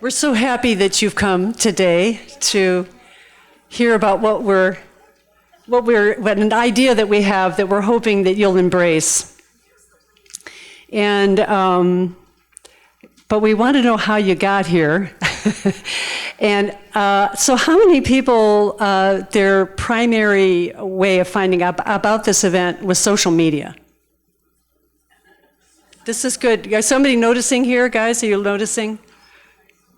We're so happy that you've come today to hear about what an idea that we have that we're hoping that you'll embrace. And, but we want to know how you got here. And so how many people, their primary way of finding out about this event was social media? This is good. Is somebody noticing here, guys? Are you noticing?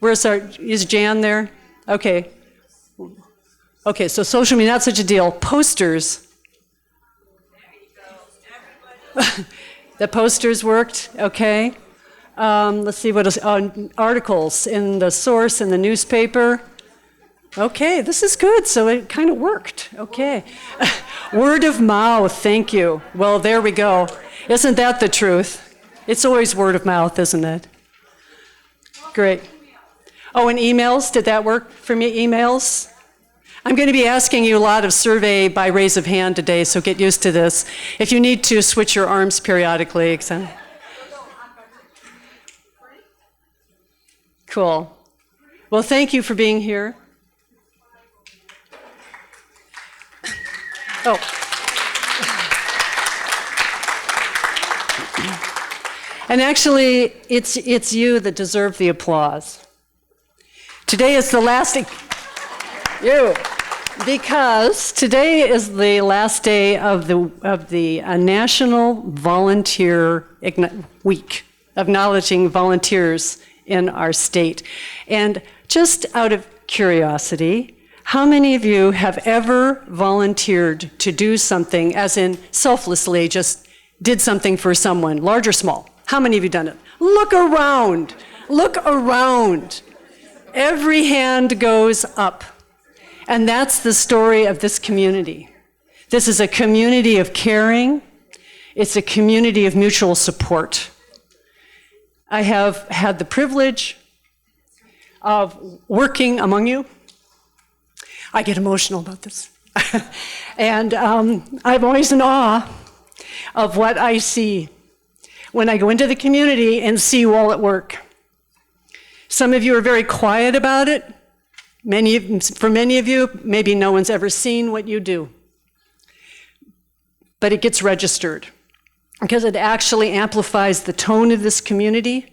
Is Jan there? Okay. Okay, so social media, not such a deal. Posters. The posters worked, okay. Let's see what else. Articles in the source in the newspaper. Okay, this is good, so it kind of worked, okay. Word of mouth, thank you. Well, there we go. Isn't that the truth? It's always word of mouth, isn't it? Great. Oh, and emails, did that work for me, emails? I'm going to be asking you a lot of survey by raise of hand today, so get used to this. If you need to, switch your arms periodically. Cool. Well, thank you for being here. Oh. And actually, it's you that deserve the applause. Today is the last day, because today is the last day of the National Volunteer Week, acknowledging volunteers in our state. And just out of curiosity, how many of you have ever volunteered to do something, as in selflessly just did something for someone, large or small? How many of you done it? Look around. Look around. Every hand goes up. And that's the story of this community. This is a community of caring. It's a community of mutual support. I have had the privilege of working among you. I get emotional about this. And I'm always in awe of what I see when I go into the community and see you all at work. Some of you are very quiet about it. For many of you, maybe no one's ever seen what you do. But it gets registered because it actually amplifies the tone of this community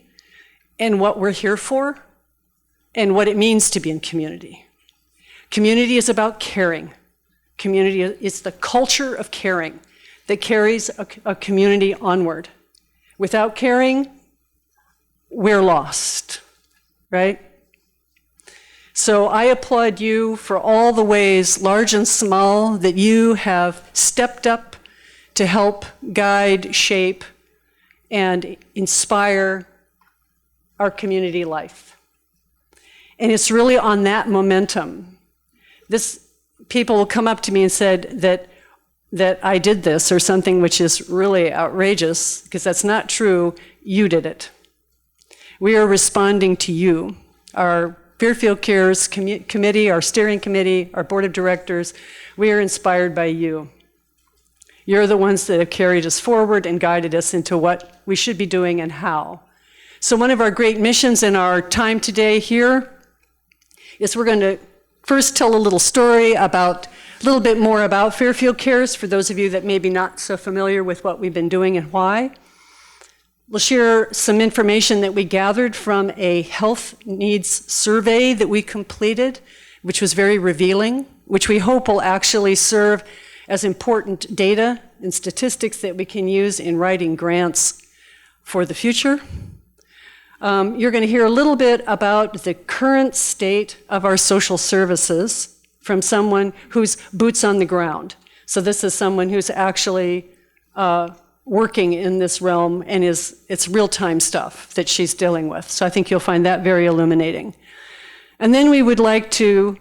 and what we're here for and what it means to be in community. Community is about caring. Community is the culture of caring that carries a community onward. Without caring, we're lost, right? So I applaud you for all the ways, large and small, that you have stepped up to help guide, shape, and inspire our community life. And it's really on that momentum. People will come up to me and said that I did this or something which is really outrageous, because that's not true. You did it. We are responding to you. Our Fairfield Cares committee, our steering committee, our board of directors, we are inspired by you. You're the ones that have carried us forward and guided us into what we should be doing and how. So one of our great missions in our time today here is we're going to first tell a little story a little bit more about Fairfield Cares for those of you that may be not so familiar with what we've been doing and why. We'll share some information that we gathered from a health needs survey that we completed, which was very revealing, which we hope will actually serve as important data and statistics that we can use in writing grants for the future. You're going to hear a little bit about the current state of our social services from someone who's boots on the ground. So this is someone who's actually working in this realm, and it's real-time stuff that she's dealing with. So I think you'll find that very illuminating. And then we would like to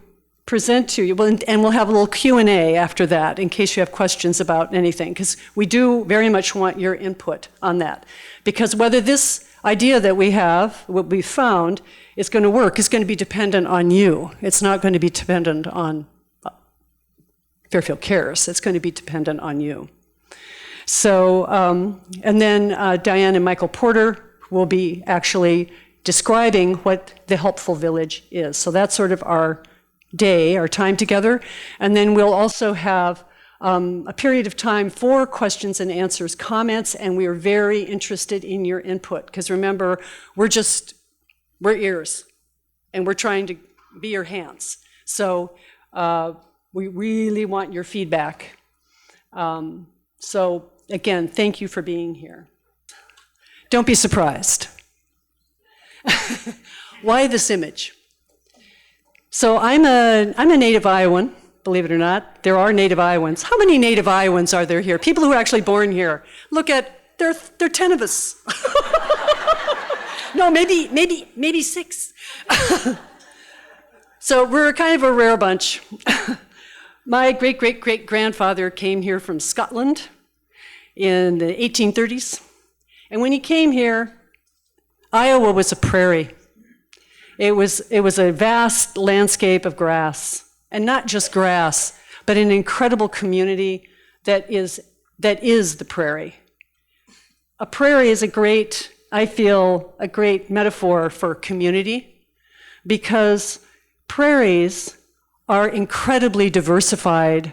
present to you, and we'll have a little Q&A after that in case you have questions about anything, because we do very much want your input on that. Because whether this idea that we have, what we found, is going to work is going to be dependent on you. It's not going to be dependent on Fairfield Cares. It's going to be dependent on you. So, and then Diane and Michael Porter will be actually describing what the helpful village is. So that's sort of our day, our time together. And then we'll also have a period of time for questions and answers, comments, and we are very interested in your input. Because remember, we're ears, and we're trying to be your hands. So we really want your feedback. So again, thank you for being here. Don't be surprised. Why this image? So I'm a native Iowan, believe it or not. There are native Iowans. How many native Iowans are there here? People who are actually born here. Look at, there are 10 of us. No, maybe 6. So we're kind of a rare bunch. My great-great-great-grandfather came here from Scotland in the 1830s. And when he came here, Iowa was a prairie. It was a vast landscape of grass, and not just grass, but an incredible community that is the prairie. A prairie is I feel, a great metaphor for community, because prairies are incredibly diversified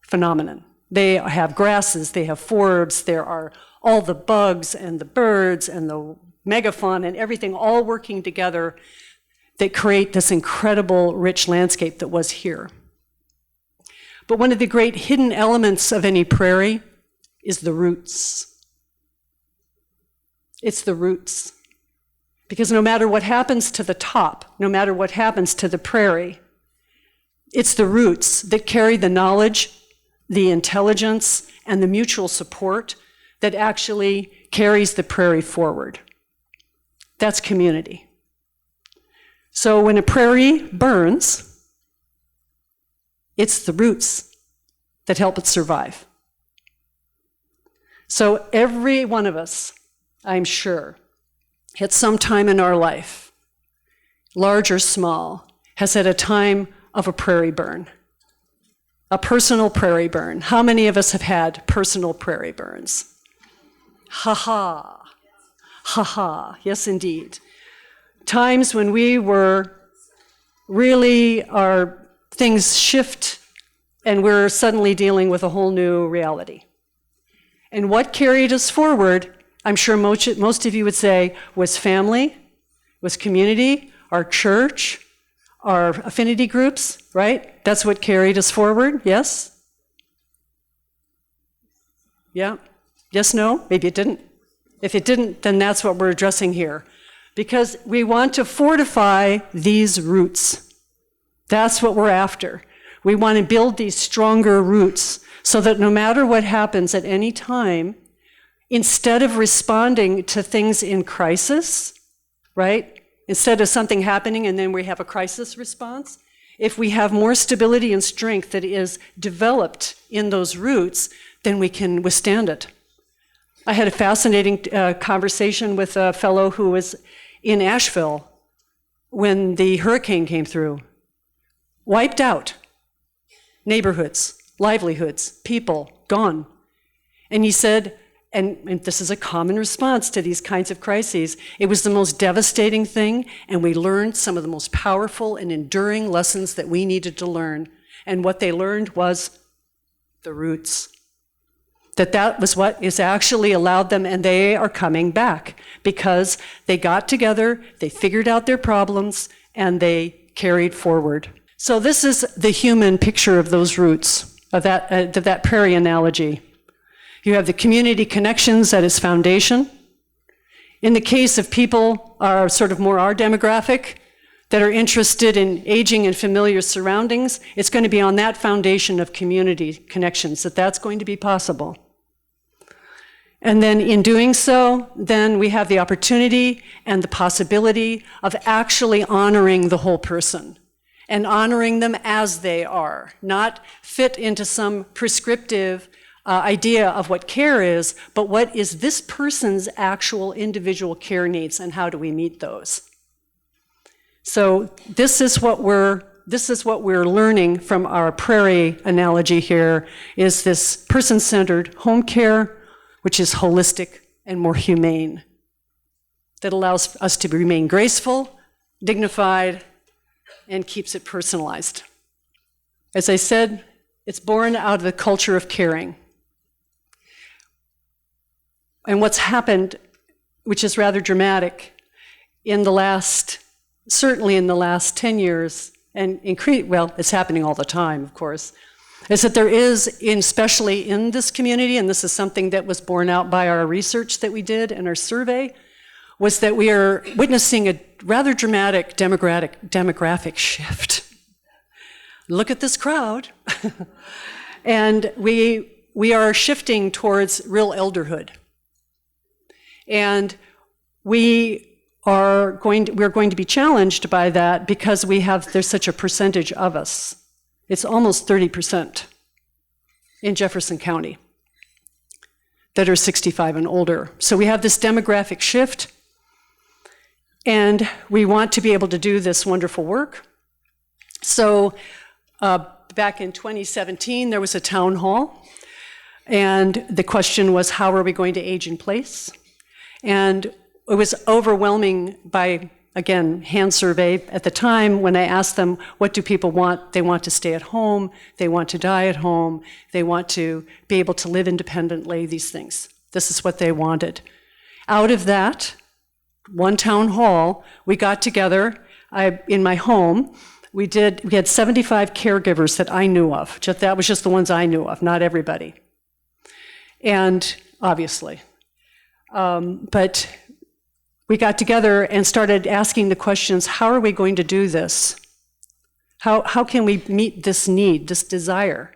phenomenon. They have grasses, they have forbs, there are all the bugs and the birds and the megafauna and everything all working together that create this incredible rich landscape that was here. But one of the great hidden elements of any prairie is the roots. It's the roots. Because no matter what happens to the top, no matter what happens to the prairie, it's the roots that carry the knowledge, the intelligence, and the mutual support that actually carries the prairie forward. That's community. So when a prairie burns, it's the roots that help it survive. So every one of us, I'm sure, at some time in our life, large or small, has had a time of a prairie burn, a personal prairie burn. How many of us have had personal prairie burns? Ha-ha, ha-ha, yes indeed. Times when we were really, our things shift and we're suddenly dealing with a whole new reality. And what carried us forward, I'm sure most of you would say, was family, was community, our church, our affinity groups, right? That's what carried us forward, yes? Yeah? Yes, no? Maybe it didn't. If it didn't, then that's what we're addressing here. Because we want to fortify these roots. That's what we're after. We want to build these stronger roots so that no matter what happens at any time, instead of responding to things in crisis, right? Instead of something happening and then we have a crisis response, if we have more stability and strength that is developed in those roots, then we can withstand it. I had a fascinating conversation with a fellow who was in Asheville when the hurricane came through. Wiped out. Neighborhoods, livelihoods, people, gone. And he said, and this is a common response to these kinds of crises, it was the most devastating thing, and we learned some of the most powerful and enduring lessons that we needed to learn. And what they learned was the roots. That was what is actually allowed them, and they are coming back because they got together, they figured out their problems, and they carried forward. So this is the human picture of those roots, of that prairie analogy. You have the community connections at its foundation. In the case of people are sort of more our demographic that are interested in aging and familiar surroundings, it's going to be on that foundation of community connections that's going to be possible. And then in doing so, then we have the opportunity and the possibility of actually honoring the whole person and honoring them as they are, not fit into some prescriptive idea of what care is, but what is this person's actual individual care needs and how do we meet those? So this is what we're learning from our prairie analogy here, is this person-centered home care, which is holistic and more humane. that allows us to remain graceful, dignified, and keeps it personalized. As I said, it's born out of the culture of caring. And what's happened, which is rather dramatic, certainly in the last 10 years, and it's happening all the time, of course, is that there is, especially in this community, and this is something that was borne out by our research that we did and our survey, was that we are witnessing a rather dramatic demographic shift. Look at this crowd. And we are shifting towards real elderhood. And we're going to be challenged by that because there's such a percentage of us. It's almost 30% in Jefferson County that are 65 and older. So we have this demographic shift, and we want to be able to do this wonderful work. So back in 2017, there was a town hall, and the question was, how are we going to age in place? And it was overwhelming by, again, hand survey. At the time, when I asked them, what do people want? They want to stay at home. They want to die at home. They want to be able to live independently, these things. This is what they wanted. Out of that, one town hall, we got together in my home. We had 75 caregivers that I knew of. That was just the ones I knew of, not everybody. And obviously. But we got together and started asking the questions, how are we going to do this? How can we meet this need, this desire?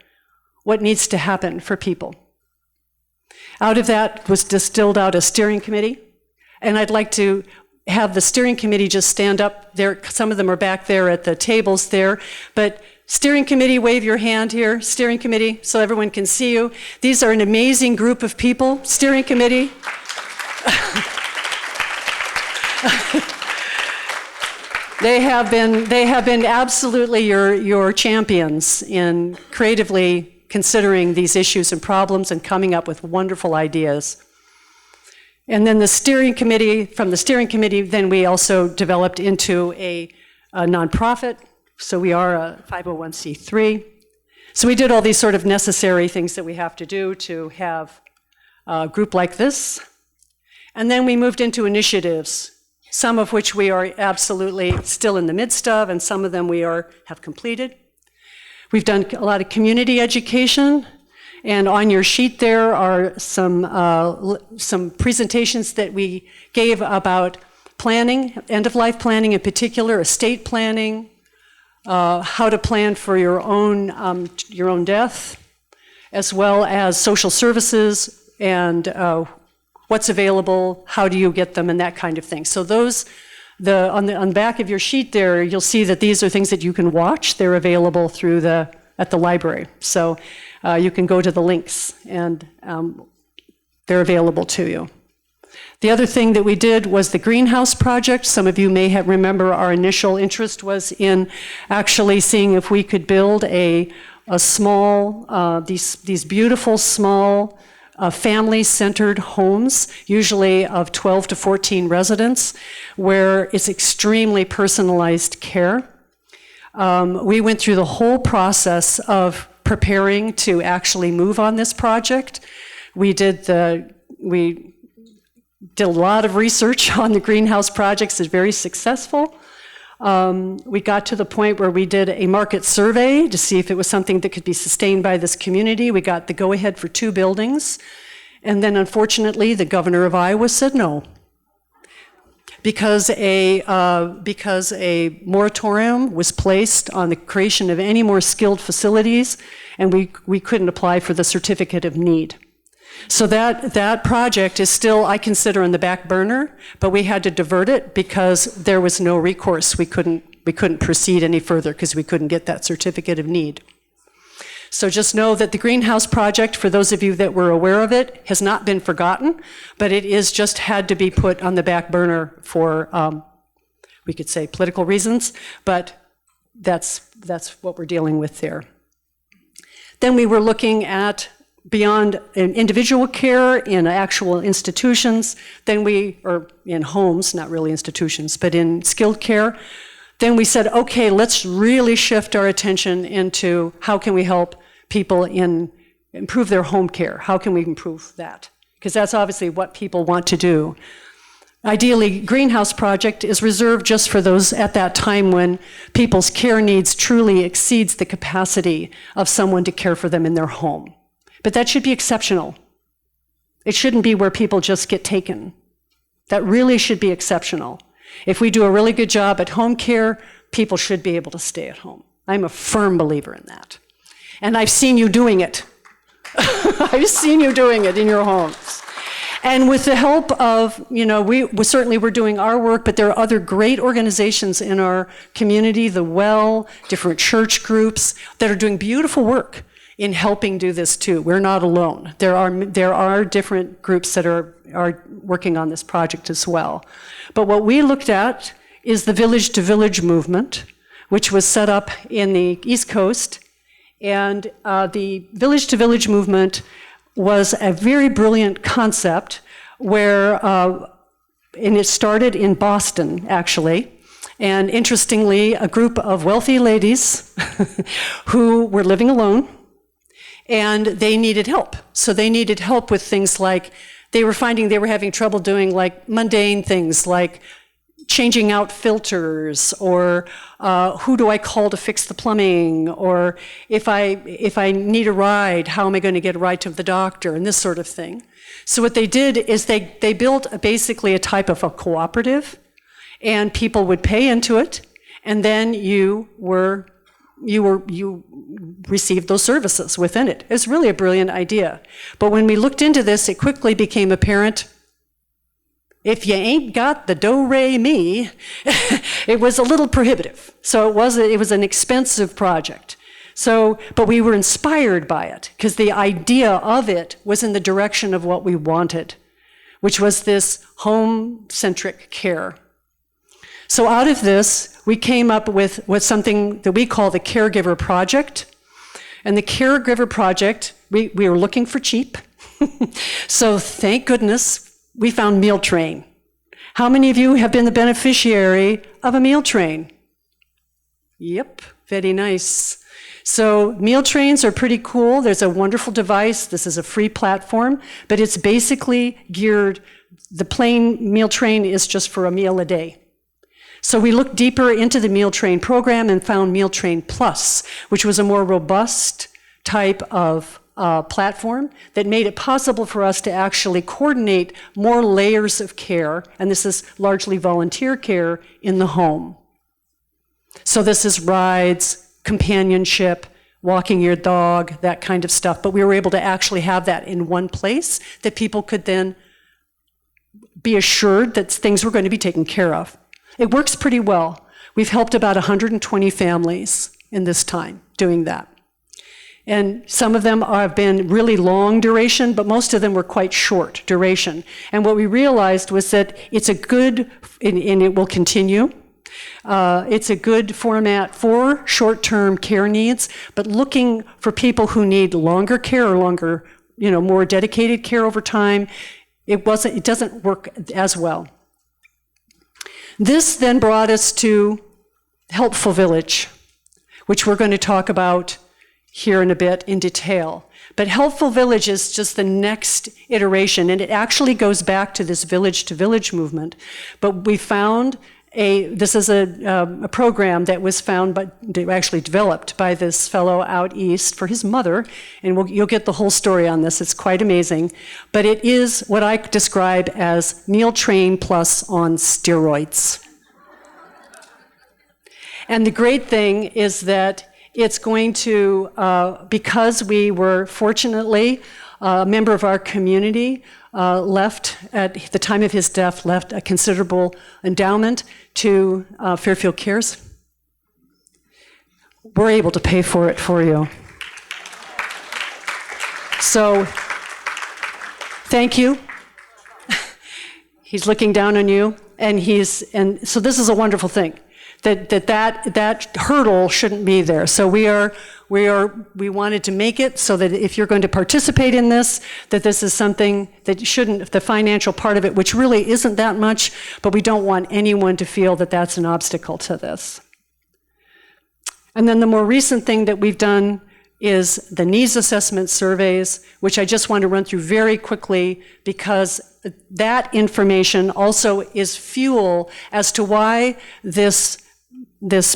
What needs to happen for people? Out of that was distilled out a steering committee, and I'd like to have the steering committee just stand up there. Some of them are back there at the tables there, but steering committee, wave your hand here, steering committee, so everyone can see you. These are an amazing group of people, steering committee. They have been absolutely your champions in creatively considering these issues and problems and coming up with wonderful ideas. And then from the steering committee, then we also developed into a nonprofit. So we are a 501c3. So we did all these sort of necessary things that we have to do to have a group like this. And then we moved into initiatives, some of which we are absolutely still in the midst of, and some of them we have completed. We've done a lot of community education, and on your sheet there are some presentations that we gave about planning, end-of-life planning in particular, estate planning, how to plan for your own death, as well as social services and what's available, how do you get them, and that kind of thing. So on the back of your sheet there, you'll see that these are things that you can watch. They're available at the library. So you can go to the links, and they're available to you. The other thing that we did was the greenhouse project. Some of you may remember our initial interest was in actually seeing if we could build a small, these beautiful small family-centered homes, usually of 12 to 14 residents, where it's extremely personalized care. We went through the whole process of preparing to actually move on this project. We did a lot of research on the greenhouse projects. It's very successful. We got to the point where we did a market survey to see if it was something that could be sustained by this community. We got the go-ahead for 2 buildings. And then, unfortunately, the governor of Iowa said no. Because a moratorium was placed on the creation of any more skilled facilities, and we couldn't apply for the certificate of need. So that project is still, I consider, on the back burner, but we had to divert it because there was no recourse. We couldn't proceed any further because we couldn't get that certificate of need. So just know that the greenhouse project, for those of you that were aware of it, has not been forgotten, but it is just had to be put on the back burner for, we could say, political reasons, but that's what we're dealing with there. Then we were looking at beyond individual care in actual institutions, or in homes, not really institutions, but in skilled care, then we said, okay, let's really shift our attention into how can we help people improve their home care? How can we improve that? Because that's obviously what people want to do. Ideally, Greenhouse Project is reserved just for those at that time when people's care needs truly exceeds the capacity of someone to care for them in their home. But that should be exceptional. It shouldn't be where people just get taken. That really should be exceptional. If we do a really good job at home care, people should be able to stay at home. I'm a firm believer in that. And I've seen you doing it. I've seen you doing it in your homes. And with the help of, we certainly were doing our work, but there are other great organizations in our community, the Well, different church groups that are doing beautiful work in helping do this too. We're not alone. There are different groups that are working on this project as well. But what we looked at is the Village to Village movement, which was set up in the East Coast. And the Village to Village movement was a very brilliant concept where, and it started in Boston, actually. And interestingly, a group of wealthy ladies who were living alone, and they needed help. So they needed help with things like, they were finding they were having trouble doing like mundane things like changing out filters, or who do I call to fix the plumbing, or if I need a ride, how am I going to get a ride to the doctor, and this sort of thing. So what they did is they built basically a type of a cooperative, and people would pay into it, and then you received those services within it. It's really a brilliant idea. But when we looked into this, it quickly became apparent, if you ain't got the do-re-mi, it was a little prohibitive. So it was an expensive project. But we were inspired by it, because the idea of it was in the direction of what we wanted, which was this home-centric care. So out of this, we came up with something that we call the Caregiver Project. And the Caregiver Project, we were looking for cheap. So thank goodness we found Meal Train. How many of you have been the beneficiary of a Meal Train? Yep, very nice. So meal trains are pretty cool. There's a wonderful device. This is a free platform, but it's basically geared, the plain meal train is just for a meal a day. So we looked deeper into the Meal Train program and found Meal Train Plus, which was a more robust type of platform that made it possible for us to actually coordinate more layers of care, and this is largely volunteer care in the home. So this is rides, companionship, walking your dog, that kind of stuff, but we were able to actually have that in one place that people could then be assured that things were going to be taken care of. It works pretty well. We've helped about 120 families in this time doing that. And some of them have been really long duration, but most of them were quite short duration. And what we realized was that it's a good, and it will continue, it's a good format for short-term care needs, but looking for people who need longer care or longer, more dedicated care over time, it doesn't work as well. This then brought us to Helpful Village, which we're going to talk about here in a bit in detail. But Helpful Village is just the next iteration, and it actually goes back to this Village to Village movement. But we found this is a program that was actually developed by this fellow out east for his mother, and you'll get the whole story on this. It's quite amazing. But it is what I describe as Meal Train Plus on steroids. And the great thing is that it's going to, because we were fortunately a member of our community, left at the time of his death, left a considerable endowment to Fairfield Cares. We're able to pay for it for you. So, thank you. He's looking down on you, and so this is a wonderful thing. That hurdle shouldn't be there. So we are we wanted to make it so that if you're going to participate in this, that this is something that you shouldn't, the financial part of it, which really isn't that much, but we don't want anyone to feel that that's an obstacle to this. And then the more recent thing that we've done is the needs assessment surveys, which I just want to run through very quickly because that information also is fuel as to why this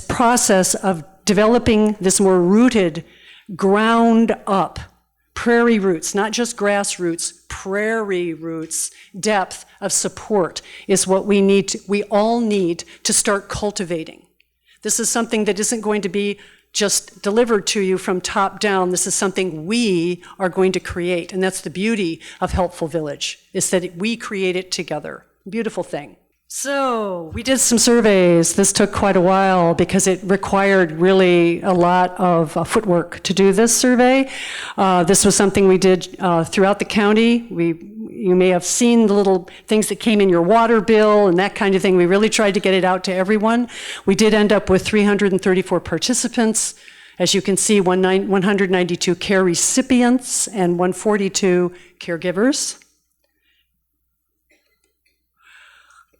process of developing this more rooted, ground up, prairie roots, not just grassroots, prairie roots, depth of support is what we all need to start cultivating. This is something that isn't going to be just delivered to you from top down. This is something we are going to create. And that's the beauty of Helpful Village, is that we create it together. Beautiful thing. So we did some surveys. This took quite a while because it required really a lot of footwork to do this survey. This was something we did throughout the county. You may have seen the little things that came in your water bill and that kind of thing. We really tried to get it out to everyone. We did end up with 334 participants. As you can see, 192 care recipients and 142 caregivers.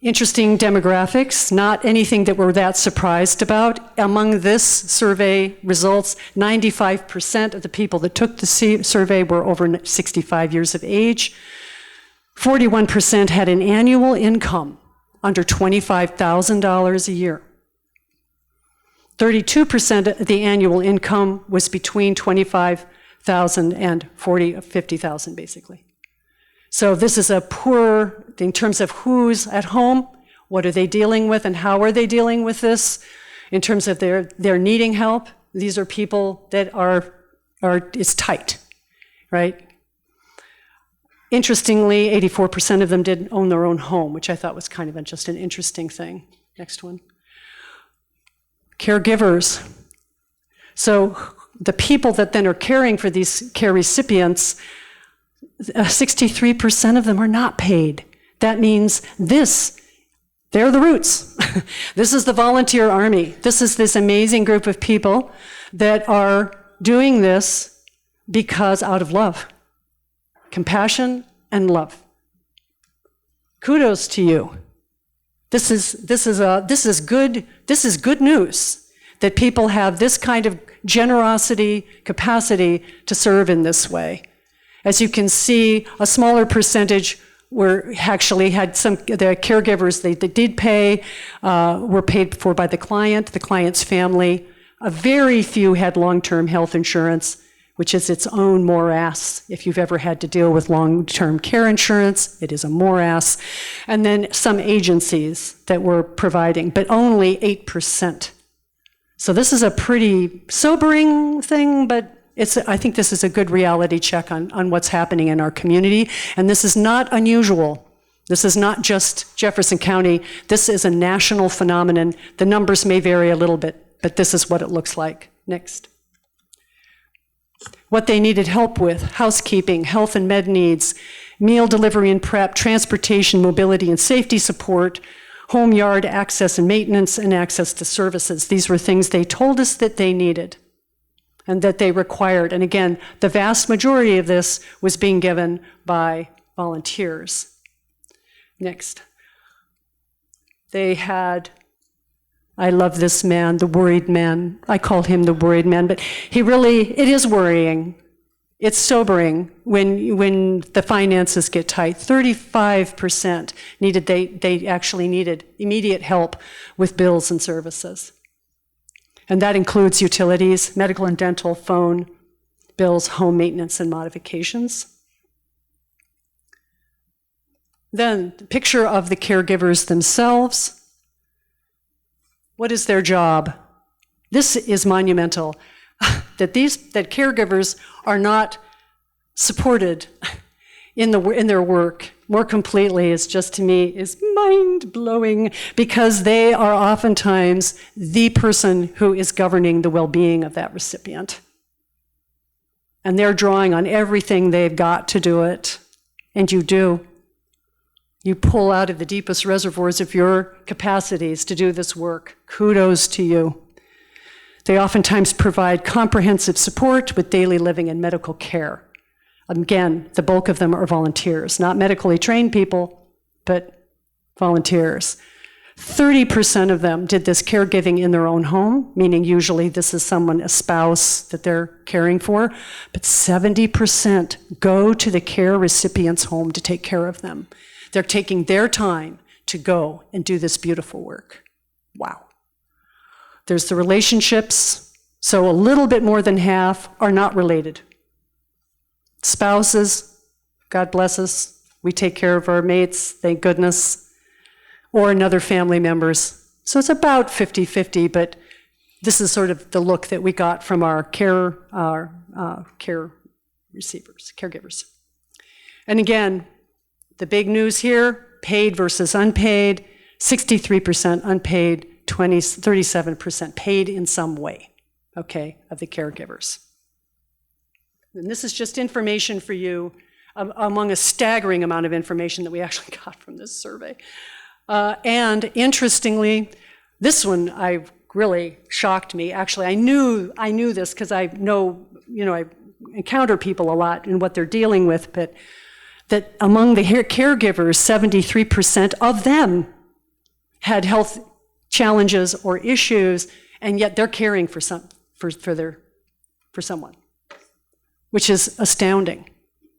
Interesting demographics, not anything that we're that surprised about. Among this survey results, 95% of the people that took the survey were over 65 years of age. 41% had an annual income under $25,000 a year. 32% of the annual income was between $25,000 and $50,000, basically. So this is a poor, in terms of who's at home, what are they dealing with, and how are they dealing with this? In terms of their needing help, these are people that it's tight, right? Interestingly, 84% of them didn't own their own home, which I thought was kind of just an interesting thing. Next one. Caregivers. So the people that then are caring for these care recipients, 63% of them are not paid. That means they're the roots. This is the volunteer army. This is this amazing group of people that are doing this because out of love, compassion and love. Kudos to you. This is good news that people have this kind of generosity, capacity to serve in this way. As you can see, a smaller percentage actually had the caregivers they did pay, were paid for by the client's family. A very few had long-term health insurance, which is its own morass. If you've ever had to deal with long-term care insurance, it is a morass. And then some agencies that were providing, but only 8%. So this is a pretty sobering thing, but I think this is a good reality check on what's happening in our community, and this is not unusual. This is not just Jefferson County. This is a national phenomenon. The numbers may vary a little bit, but this is what it looks like. Next. What they needed help with: housekeeping, health and med needs, meal delivery and prep, transportation, mobility and safety support, home yard access and maintenance, and access to services. These were things they told us that they needed and that they required. And again, the vast majority of this was being given by volunteers. Next. They had, I love this man, the worried man. I call him the worried man, but it is worrying. It's sobering when the finances get tight. 35% they actually needed immediate help with bills and services. And that includes utilities, medical and dental, phone bills, home maintenance, and modifications. Then the picture of the caregivers themselves. What is their job? This is monumental. that caregivers are not supported in their work more completely is just, to me, is mind-blowing, because they are oftentimes the person who is governing the well-being of that recipient. And they're drawing on everything they've got to do it. And you do. You pull out of the deepest reservoirs of your capacities to do this work. Kudos to you. They oftentimes provide comprehensive support with daily living and medical care. Again, the bulk of them are volunteers, not medically trained people, but volunteers. 30% of them did this caregiving in their own home, meaning usually this is someone, a spouse that they're caring for, but 70% go to the care recipient's home to take care of them. They're taking their time to go and do this beautiful work. Wow. There's the relationships, so a little bit more than half are not related. Spouses, God bless us, we take care of our mates, thank goodness, or another family members. So it's about 50-50, but this is sort of the look that we got from our care receivers, caregivers. And again, the big news here, paid versus unpaid, 63% unpaid, 37% paid in some way, okay, of the caregivers. And this is just information for you among a staggering amount of information that we actually got from this survey. And interestingly, this one really shocked me. Actually, I knew this because I know, I encounter people a lot in what they're dealing with, but that among the caregivers, 73% of them had health challenges or issues, and yet they're caring for someone, which is astounding.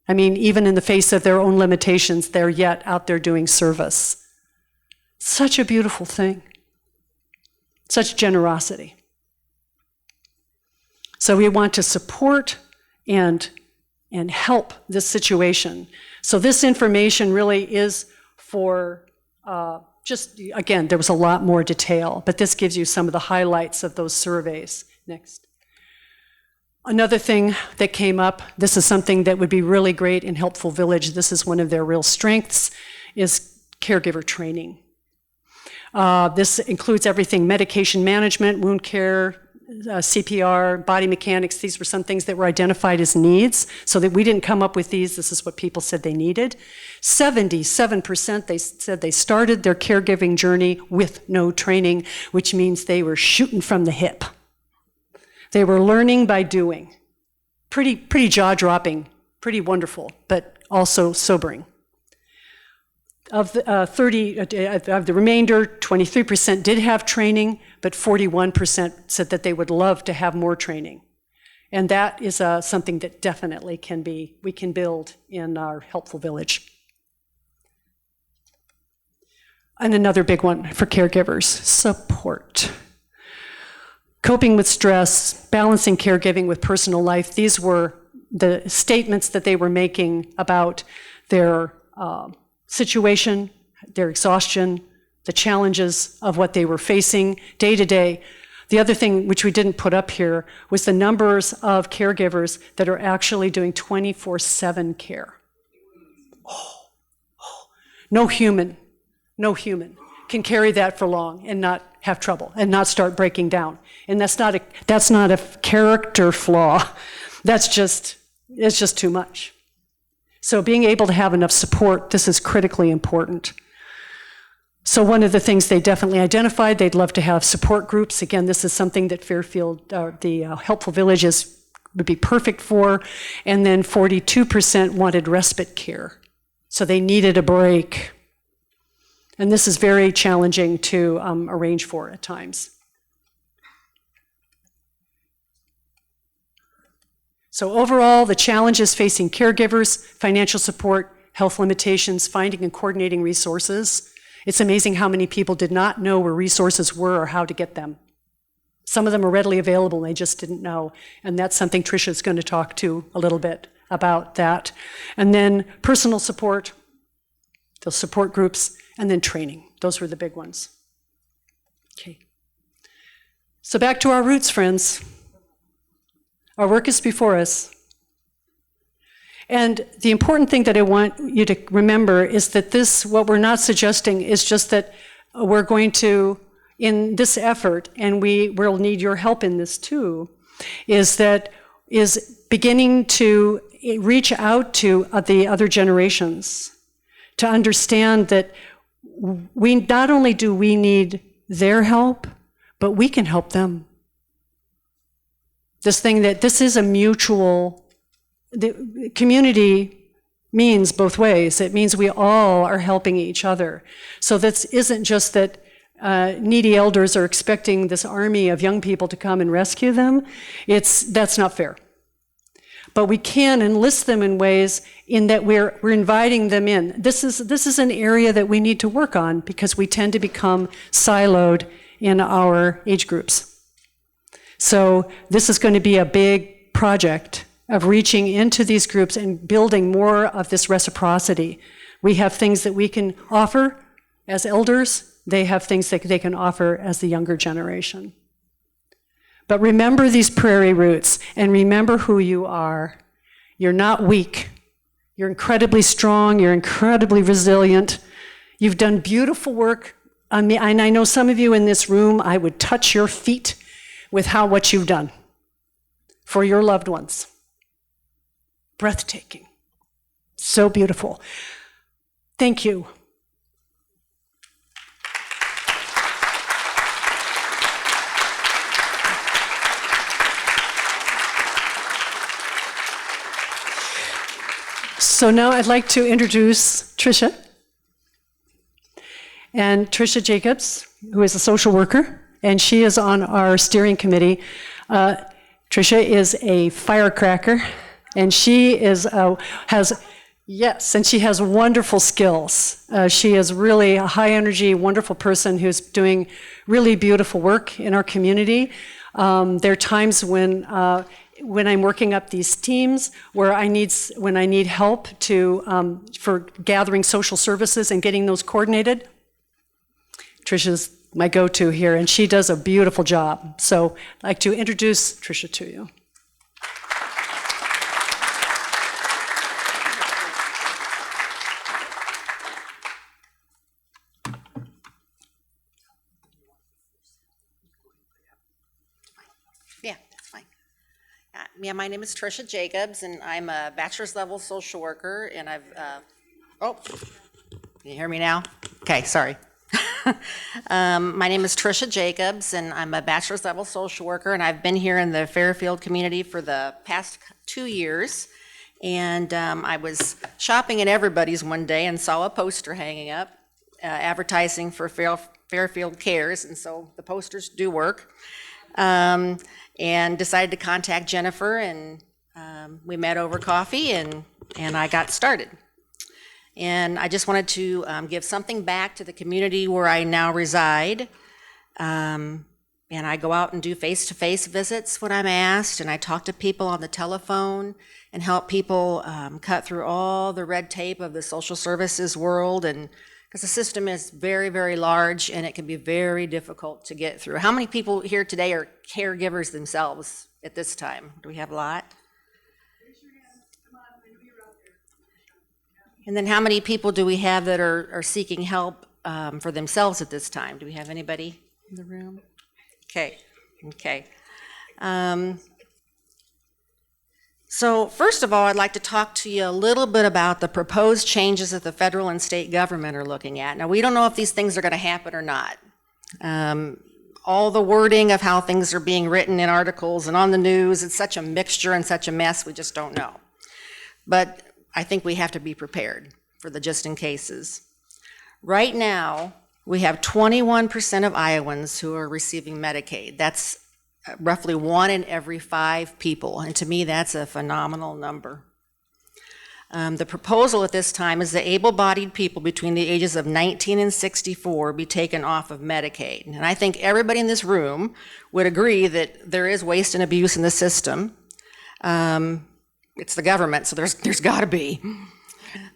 I mean, even in the face of their own limitations, they're yet out there doing service. Such a beautiful thing. Such generosity. So we want to support and help this situation. So this information really is for again, there was a lot more detail, but this gives you some of the highlights of those surveys. Next. Another thing that came up, this is something that would be really great in Helpful Village. This is one of their real strengths, is caregiver training. This includes everything: medication management, wound care, CPR, body mechanics. These were some things that were identified as needs, so that we didn't come up with these. This is what people said they needed. 77% they said they started their caregiving journey with no training, which means they were shooting from the hip. They were learning by doing. Pretty jaw-dropping, pretty wonderful, but also sobering. Of the of the remainder, 23% did have training, but 41% said that they would love to have more training. And that is something that definitely we can build in our Helpful Village. And another big one for caregivers, support. Coping with stress, balancing caregiving with personal life. These were the statements that they were making about their situation, their exhaustion, the challenges of what they were facing day to day. The other thing, which we didn't put up here, was the numbers of caregivers that are actually doing 24/7 care. No human can carry that for long and not have trouble and not start breaking down. And that's not a character flaw. It's just too much. So being able to have enough support, this is critically important. So one of the things they definitely identified, they'd love to have support groups. Again, this is something that Fairfield, the Helpful Village would be perfect for. And then 42% wanted respite care. So they needed a break. And this is very challenging to arrange for at times. So overall, the challenges facing caregivers: financial support, health limitations, finding and coordinating resources. It's amazing how many people did not know where resources were or how to get them. Some of them are readily available and they just didn't know. And that's something Tricia's going to talk to a little bit about that. And then personal support, those support groups, and then training. Those were the big ones. Okay. So back to our roots, friends. Our work is before us. And the important thing that I want you to remember is that what we're not suggesting is just that we're going to, in this effort, and we will need your help in this too, is beginning to reach out to the other generations, to understand that not only do we need their help, but we can help them. This thing that this is a mutual, the community means both ways. It means we all are helping each other. So this isn't just that needy elders are expecting this army of young people to come and rescue them. That's not fair. But we can enlist them in ways in that we're inviting them in. This is an area that we need to work on because we tend to become siloed in our age groups. So this is going to be a big project of reaching into these groups and building more of this reciprocity. We have things that we can offer as elders. They have things that they can offer as the younger generation. But remember these prairie roots and remember who you are. You're not weak. You're incredibly strong. You're incredibly resilient. You've done beautiful work. And I know some of you in this room, I would touch your feet with what you've done for your loved ones. Breathtaking. So beautiful. Thank you. So now I'd like to introduce Tricia. And Tricia Jacobs, who is a social worker, and she is on our steering committee. Tricia is a firecracker, and she has wonderful skills. She is really a high energy, wonderful person who's doing really beautiful work in our community. There are times when I'm working up these teams where when I need help for gathering social services and getting those coordinated. Tricia's my go-to here, and she does a beautiful job. So I'd like to introduce Tricia to you. Yeah, that's fine. My name is Tricia Jacobs, and I'm a bachelor's level social worker, and can you hear me now? Okay, sorry. My name is Tricia Jacobs, and I'm a bachelor's level social worker, and I've been here in the Fairfield community for the past 2 years. And I was shopping at Everybody's one day and saw a poster hanging up advertising for Fairfield Cares, and so the posters do work. And decided to contact Jennifer, and we met over coffee, and I got started. And I just wanted to give something back to the community where I now reside. And I go out and do face-to-face visits when I'm asked, and I talk to people on the telephone and help people cut through all the red tape of the social services world, and because the system is very, very large and it can be very difficult to get through. How many people here today are caregivers themselves at this time? Do we have a lot? And then how many people do we have that are seeking help for themselves at this time? Do we have anybody in the room? Okay. So first of all, I'd like to talk to you a little bit about the proposed changes that the federal and state government are looking at. Now, we don't know if these things are going to happen or not. All the wording of how things are being written in articles and on the news, it's such a mixture and such a mess, we just don't know. But I think we have to be prepared for the just in cases. Right now, we have 21% of Iowans who are receiving Medicaid. That's roughly 1 in every 5 people, and to me, that's a phenomenal number. The proposal at this time is that able-bodied people between the ages of 19 and 64 be taken off of Medicaid. And I think everybody in this room would agree that there is waste and abuse in the system. It's the government, so there's got to be.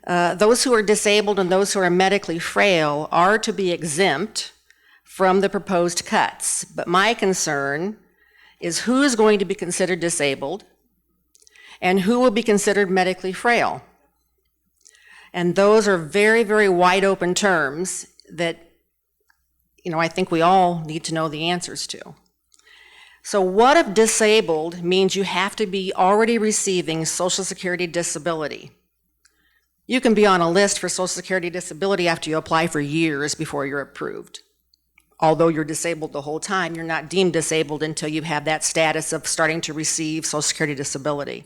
Those who are disabled and those who are medically frail are to be exempt from the proposed cuts. But my concern is who is going to be considered disabled and who will be considered medically frail. And those are very, very wide open terms that, I think we all need to know the answers to. So what if disabled means you have to be already receiving Social Security disability? You can be on a list for Social Security disability after you apply for years before you're approved. although you're disabled the whole time, you're not deemed disabled until you have that status of starting to receive Social Security disability.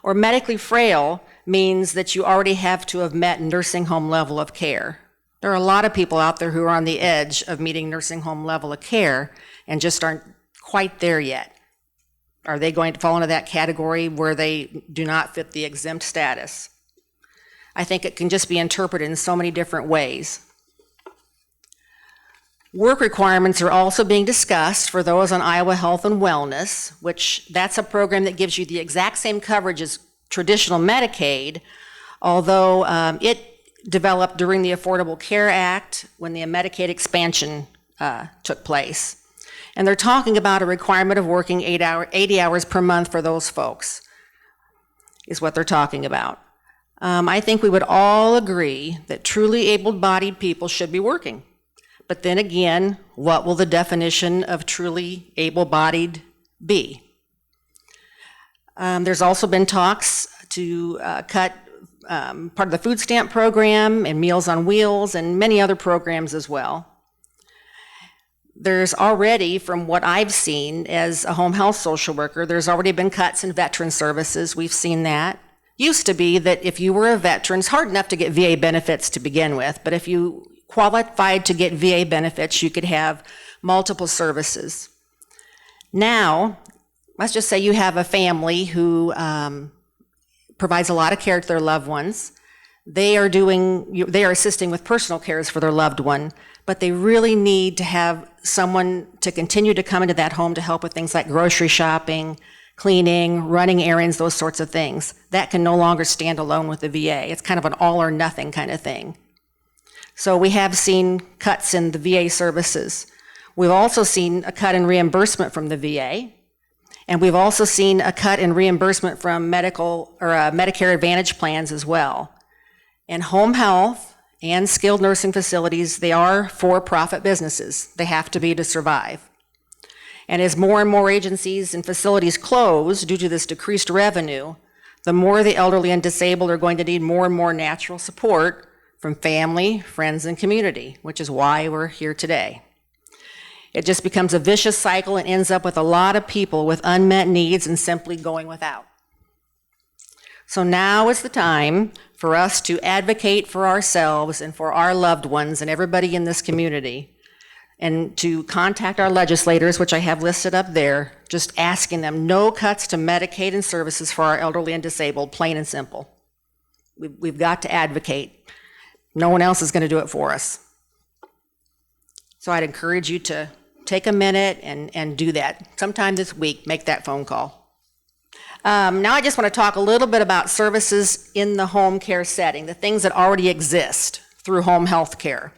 Or medically frail means that you already have to have met nursing home level of care. There are a lot of people out there who are on the edge of meeting nursing home level of care and just aren't quite there yet. Are they going to fall into that category where they do not fit the exempt status? I think it can just be interpreted in so many different ways. Work requirements are also being discussed for those on Iowa Health and Wellness, which that's a program that gives you the exact same coverage as traditional Medicaid, although it developed during the Affordable Care Act when the Medicaid expansion took place. And they're talking about a requirement of working 80 hours per month for those folks, is what they're talking about. I think we would all agree that truly able-bodied people should be working. But then again, what will the definition of truly able-bodied be? There's also been talks to cut part of the food stamp program and Meals on Wheels and many other programs as well. There's already, from what I've seen as a home health social worker, there's already been cuts in veteran services. We've seen that. Used to be that if you were a veteran, it's hard enough to get VA benefits to begin with, but if you qualified to get VA benefits, you could have multiple services. Now, let's just say you have a family who provides a lot of care to their loved ones. They are assisting with personal cares for their loved one, but they really need to have someone to continue to come into that home to help with things like grocery shopping, cleaning, running errands, those sorts of things. That can no longer stand alone with the VA. It's kind of an all or nothing kind of thing. So we have seen cuts in the VA services. We've also seen a cut in reimbursement from the VA, and we've also seen a cut in reimbursement from Medicare Advantage plans as well. And home health and skilled nursing facilities, they are for-profit businesses. They have to be to survive. And as more and more agencies and facilities close due to this decreased revenue, the more the elderly and disabled are going to need more and more natural support from family, friends, and community, which is why we're here today. It just becomes a vicious cycle and ends up with a lot of people with unmet needs and simply going without. So now is the time for us to advocate for ourselves and for our loved ones and everybody in this community, and to contact our legislators, which I have listed up there, just asking them no cuts to Medicaid and services for our elderly and disabled, plain and simple. We've got to advocate. No one else is going to do it for us. So I'd encourage you to take a minute and do that. Sometime this week, make that phone call. Now I just want to talk a little bit about services in the home care setting, the things that already exist through home health care.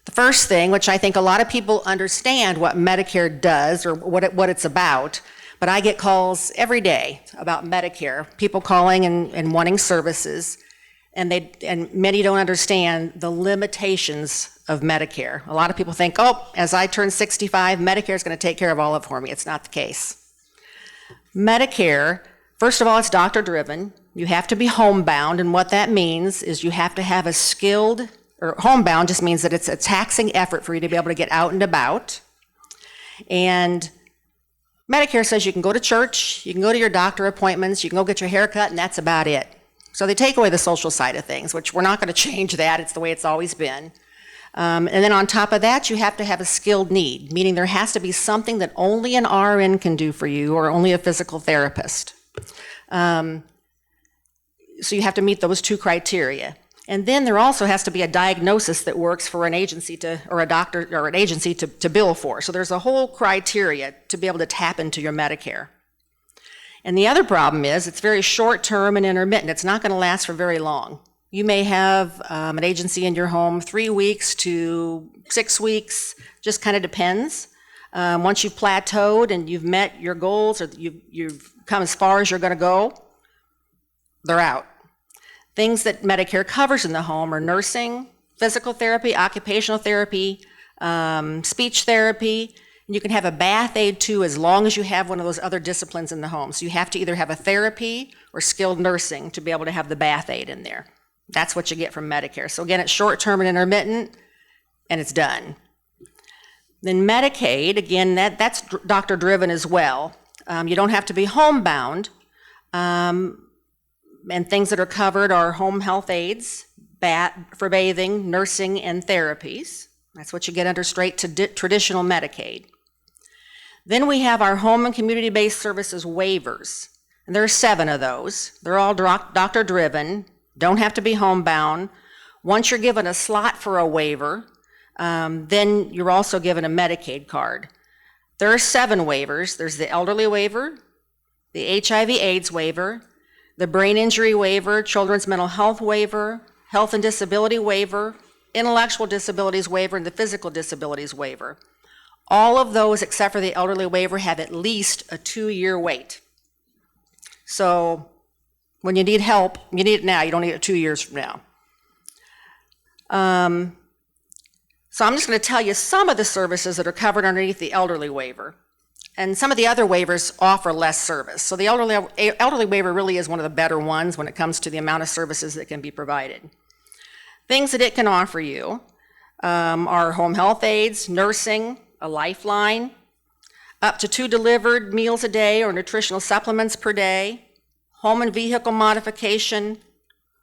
The first thing, which I think a lot of people understand what Medicare does or what it's about, but I get calls every day about Medicare, people calling and wanting services. And many don't understand the limitations of Medicare. A lot of people think, oh, as I turn 65, Medicare is going to take care of all of it for me. It's not the case. Medicare, first of all, it's doctor-driven. You have to be homebound, and what that means is you have to have a skilled, or homebound just means that it's a taxing effort for you to be able to get out and about. And Medicare says you can go to church, you can go to your doctor appointments, you can go get your hair cut, and that's about it. So they take away the social side of things, which we're not going to change that. It's the way it's always been. And then on top of that, you have to have a skilled need, meaning there has to be something that only an RN can do for you or only a physical therapist. So you have to meet those two criteria. And then there also has to be a diagnosis that works for an agency or a doctor or an agency to bill for. So there's a whole criteria to be able to tap into your Medicare. And the other problem is it's very short-term and intermittent. It's not going to last for very long. You may have an agency in your home 3 weeks to 6 weeks, just kind of depends. Once you've plateaued and you've met your goals or you've come as far as you're going to go, they're out. Things that Medicare covers in the home are nursing, physical therapy, occupational therapy, speech therapy. And you can have a bath aid too, as long as you have one of those other disciplines in the home. So you have to either have a therapy or skilled nursing to be able to have the bath aid in there. That's what you get from Medicare. So again, it's short-term and intermittent, and it's done. Then Medicaid, again, that's doctor-driven as well. You don't have to be homebound. And things that are covered are home health aides, for bathing, nursing, and therapies. That's what you get under straight to traditional Medicaid. Then we have our home and community-based services waivers. And there are 7 of those. They're all doctor-driven, don't have to be homebound. Once you're given a slot for a waiver, then you're also given a Medicaid card. There are 7 waivers. There's the elderly waiver, the HIV/AIDS waiver, the brain injury waiver, children's mental health waiver, health and disability waiver, intellectual disabilities waiver, and the physical disabilities waiver. All of those, except for the elderly waiver, have at least a 2-year wait. So when you need help, you need it now. You don't need it 2 years from now. So I'm just going to tell you some of the services that are covered underneath the elderly waiver. And some of the other waivers offer less service. So the elderly waiver really is one of the better ones when it comes to the amount of services that can be provided. Things that it can offer you are home health aides, nursing, a lifeline, up to 2 delivered meals a day or nutritional supplements per day, home and vehicle modification,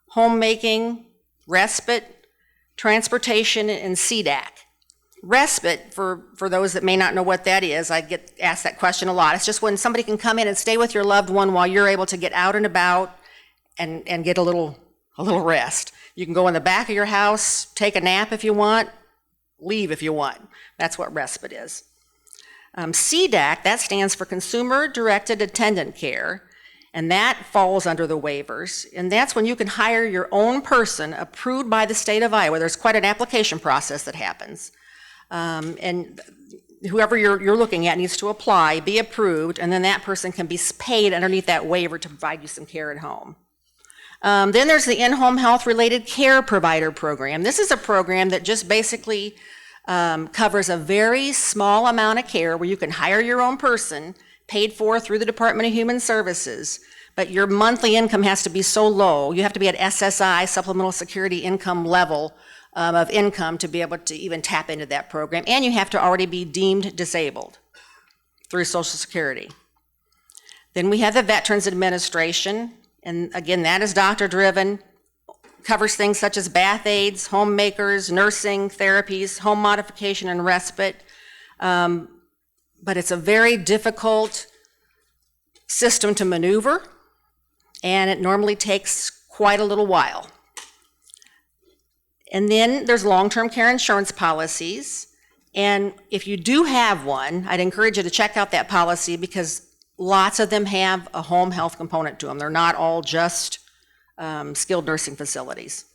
homemaking, respite, transportation, and CDAC. Respite, for those that may not know what that is, I get asked that question a lot. It's just when somebody can come in and stay with your loved one while you're able to get out and about and get a little rest. You can go in the back of your house, take a nap if you want, leave if you want. That's what respite is. CDAC, that stands for Consumer Directed Attendant Care, and that falls under the waivers. And that's when you can hire your own person approved by the state of Iowa. There's quite an application process that happens. And whoever you're looking at needs to apply, be approved, and then that person can be paid underneath that waiver to provide you some care at home. Then there's the in-home health-related care provider program. This is a program that just basically covers a very small amount of care where you can hire your own person, paid for through the Department of Human Services, but your monthly income has to be so low. You have to be at SSI, Supplemental Security Income level of income to be able to even tap into that program, and you have to already be deemed disabled through Social Security. Then we have the Veterans Administration, and again, that is doctor-driven, covers things such as bath aides, homemakers, nursing, therapies, home modification, and respite. But it's a very difficult system to maneuver, and it normally takes quite a little while. And then there's long-term care insurance policies, and if you do have one, I'd encourage you to check out that policy because lots of them have a home health component to them. They're not all just skilled nursing facilities.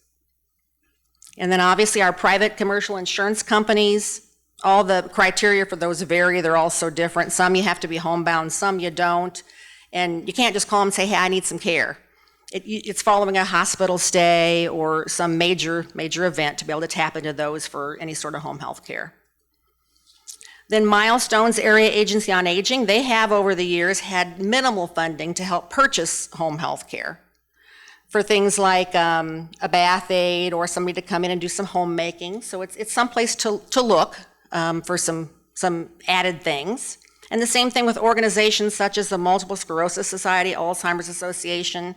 And then obviously our private commercial insurance companies, all the criteria for those vary. They're all so different. Some you have to be homebound, some you don't. And you can't just call them and say, hey, I need some care. It's following a hospital stay or some major event to be able to tap into those for any sort of home health care. Then Milestones Area Agency on Aging, they have over the years had minimal funding to help purchase home health care for things like a bath aid or somebody to come in and do some homemaking. So it's someplace to look for some added things. And the same thing with organizations such as the Multiple Sclerosis Society, Alzheimer's Association.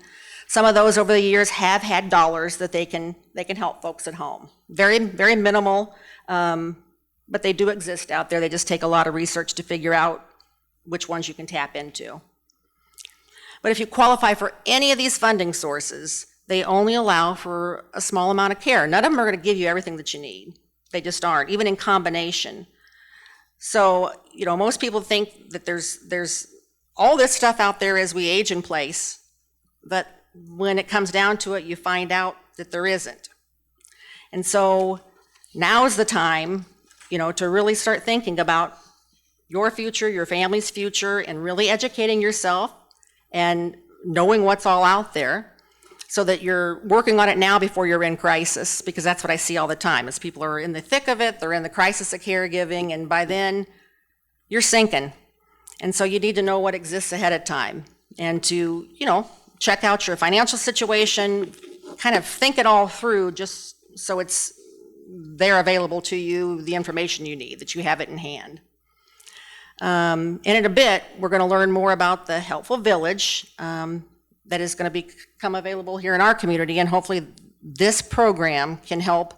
Some of those over the years have had dollars that they can help folks at home. Very, very minimal, but they do exist out there. They just take a lot of research to figure out which ones you can tap into. But if you qualify for any of these funding sources, they only allow for a small amount of care. None of them are going to give you everything that you need. They just aren't, even in combination. So, most people think that there's all this stuff out there as we age in place, but when it comes down to it, you find out that there isn't. And so now is the time, to really start thinking about your future, your family's future, and really educating yourself and knowing what's all out there so that you're working on it now before you're in crisis, because that's what I see all the time, is people are in the thick of it, they're in the crisis of caregiving, and by then you're sinking. And so you need to know what exists ahead of time and to, check out your financial situation, kind of think it all through just so it's they're available to you, the information you need, that you have it in hand. And in a bit, we're going to learn more about the Helpful Village that is going to become available here in our community, and hopefully this program can help,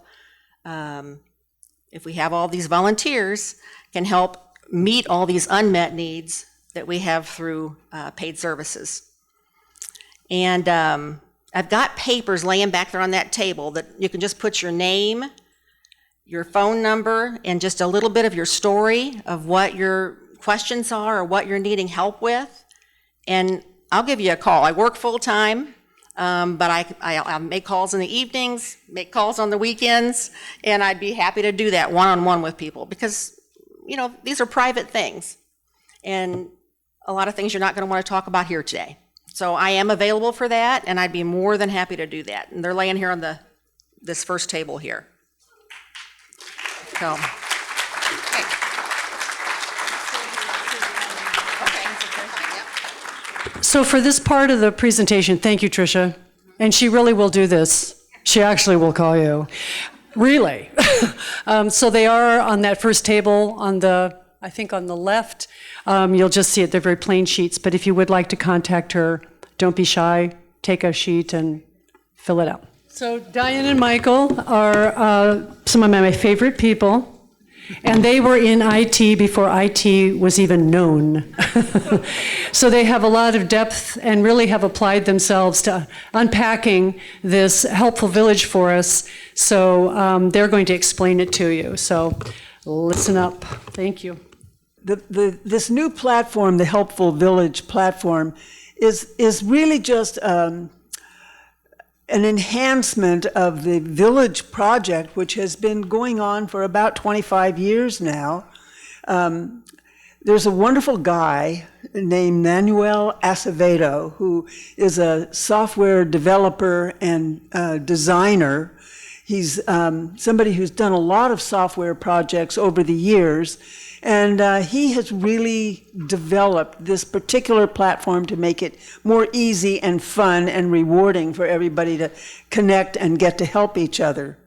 if we have all these volunteers, can help meet all these unmet needs that we have through paid services. And I've got papers laying back there on that table that you can just put your name, your phone number, and just a little bit of your story of what your questions are or what you're needing help with, and I'll give you a call. I work full-time, but I make calls in the evenings, make calls on the weekends, and I'd be happy to do that one-on-one with people because, you know, these are private things and a lot of things you're not going to want to talk about here today. So I am available for that, and I'd be more than happy to do that. And they're laying here on this first table here. So. So for this part of the presentation, thank you, Tricia. And she really will do this. She actually will call you. Really. So they are on that first table on I think on the left. You'll just see it. They're very plain sheets. But if you would like to contact her, don't be shy. Take a sheet and fill it out. So Diane and Michael are some of my favorite people. And they were in IT before IT was even known. So they have a lot of depth and really have applied themselves to unpacking this Helpful Village for us. So they're going to explain it to you. So listen up. Thank you. This new platform, the Helpful Village platform, is really just an enhancement of the Village project, which has been going on for about 25 years now. There's a wonderful guy named Manuel Acevedo, who is a software developer and designer. He's somebody who's done a lot of software projects over the years, and he has really developed this particular platform to make it more easy and fun and rewarding for everybody to connect and get to help each other.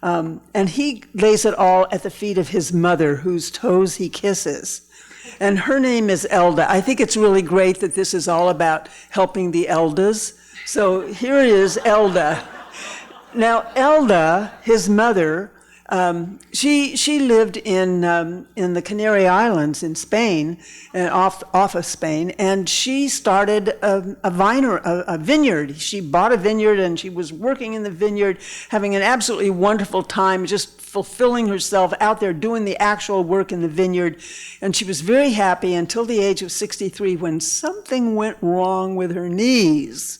And he lays it all at the feet of his mother, whose toes he kisses. And her name is Elda. I think it's really great that this is all about helping the Eldas. So here is Elda. Now, Elda, his mother, she lived in the Canary Islands in Spain, and off of Spain, and she started a vineyard. She bought a vineyard, and she was working in the vineyard, having an absolutely wonderful time, just fulfilling herself out there doing the actual work in the vineyard. And she was very happy until the age of 63 when something went wrong with her knees.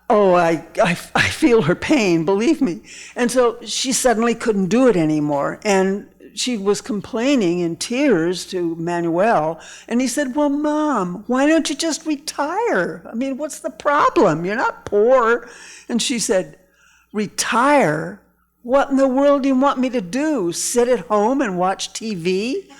I feel her pain, believe me. And so she suddenly couldn't do it anymore. And she was complaining in tears to Manuel. And he said, well, Mom, why don't you just retire? I mean, what's the problem? You're not poor. And she said, retire? What in the world do you want me to do? Sit at home and watch TV?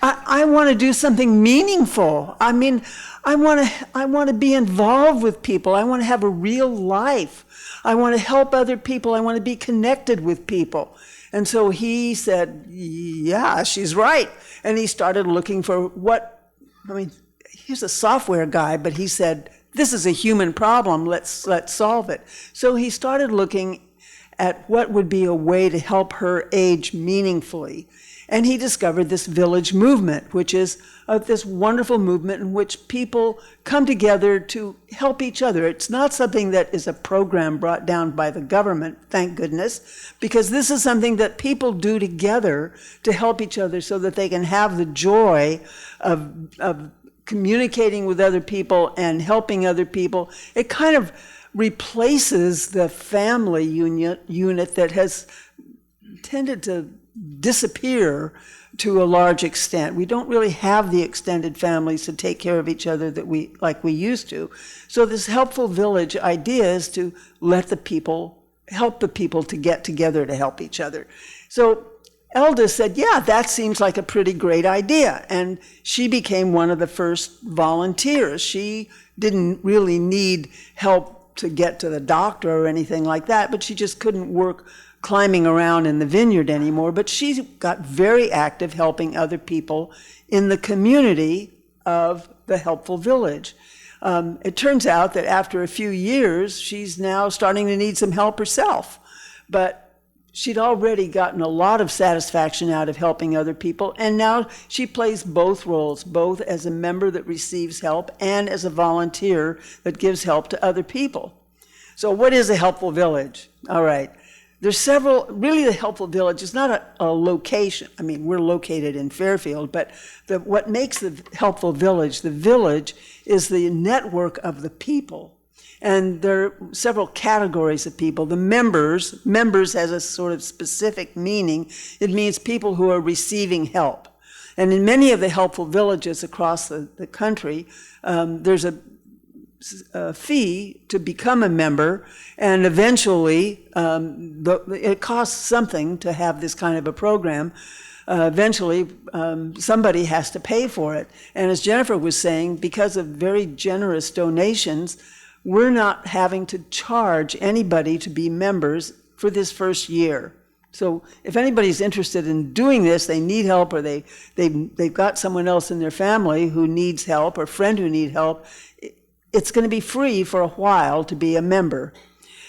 I want to do something meaningful. I mean, I want to be involved with people. I want to have a real life. I want to help other people. I want to be connected with people. And so he said, yeah, she's right. And he started looking for he's a software guy, but he said, this is a human problem. Let's solve it. So he started looking at what would be a way to help her age meaningfully. And he discovered this village movement, which is this wonderful movement in which people come together to help each other. It's not something that is a program brought down by the government, thank goodness, because this is something that people do together to help each other so that they can have the joy of communicating with other people and helping other people. It kind of replaces the family unit that has tended to disappear to a large extent. We don't really have the extended families to take care of each other that we used to. So this Helpful Village idea is to help the people to get together to help each other. So Elda said, yeah, that seems like a pretty great idea. And she became one of the first volunteers. She didn't really need help to get to the doctor or anything like that, but she just couldn't work climbing around in the vineyard anymore, but she got very active helping other people in the community of the Helpful Village. It turns out that after a few years, she's now starting to need some help herself. But she'd already gotten a lot of satisfaction out of helping other people, and now she plays both roles, both as a member that receives help and as a volunteer that gives help to other people. So what is a Helpful Village? All right. There's several, really the Helpful Village is not a location. I mean, we're located in Fairfield, but what makes the Helpful Village, the village, is the network of the people. And there are several categories of people. The members has a sort of specific meaning. It means people who are receiving help. And in many of the Helpful Villages across the country, there's a fee to become a member, and eventually it costs something to have this kind of a program. Eventually, somebody has to pay for it. And as Jennifer was saying, because of very generous donations, we're not having to charge anybody to be members for this first year. So if anybody's interested in doing this, they need help, or they've got someone else in their family who needs help, or a friend who needs help, it's going to be free for a while to be a member.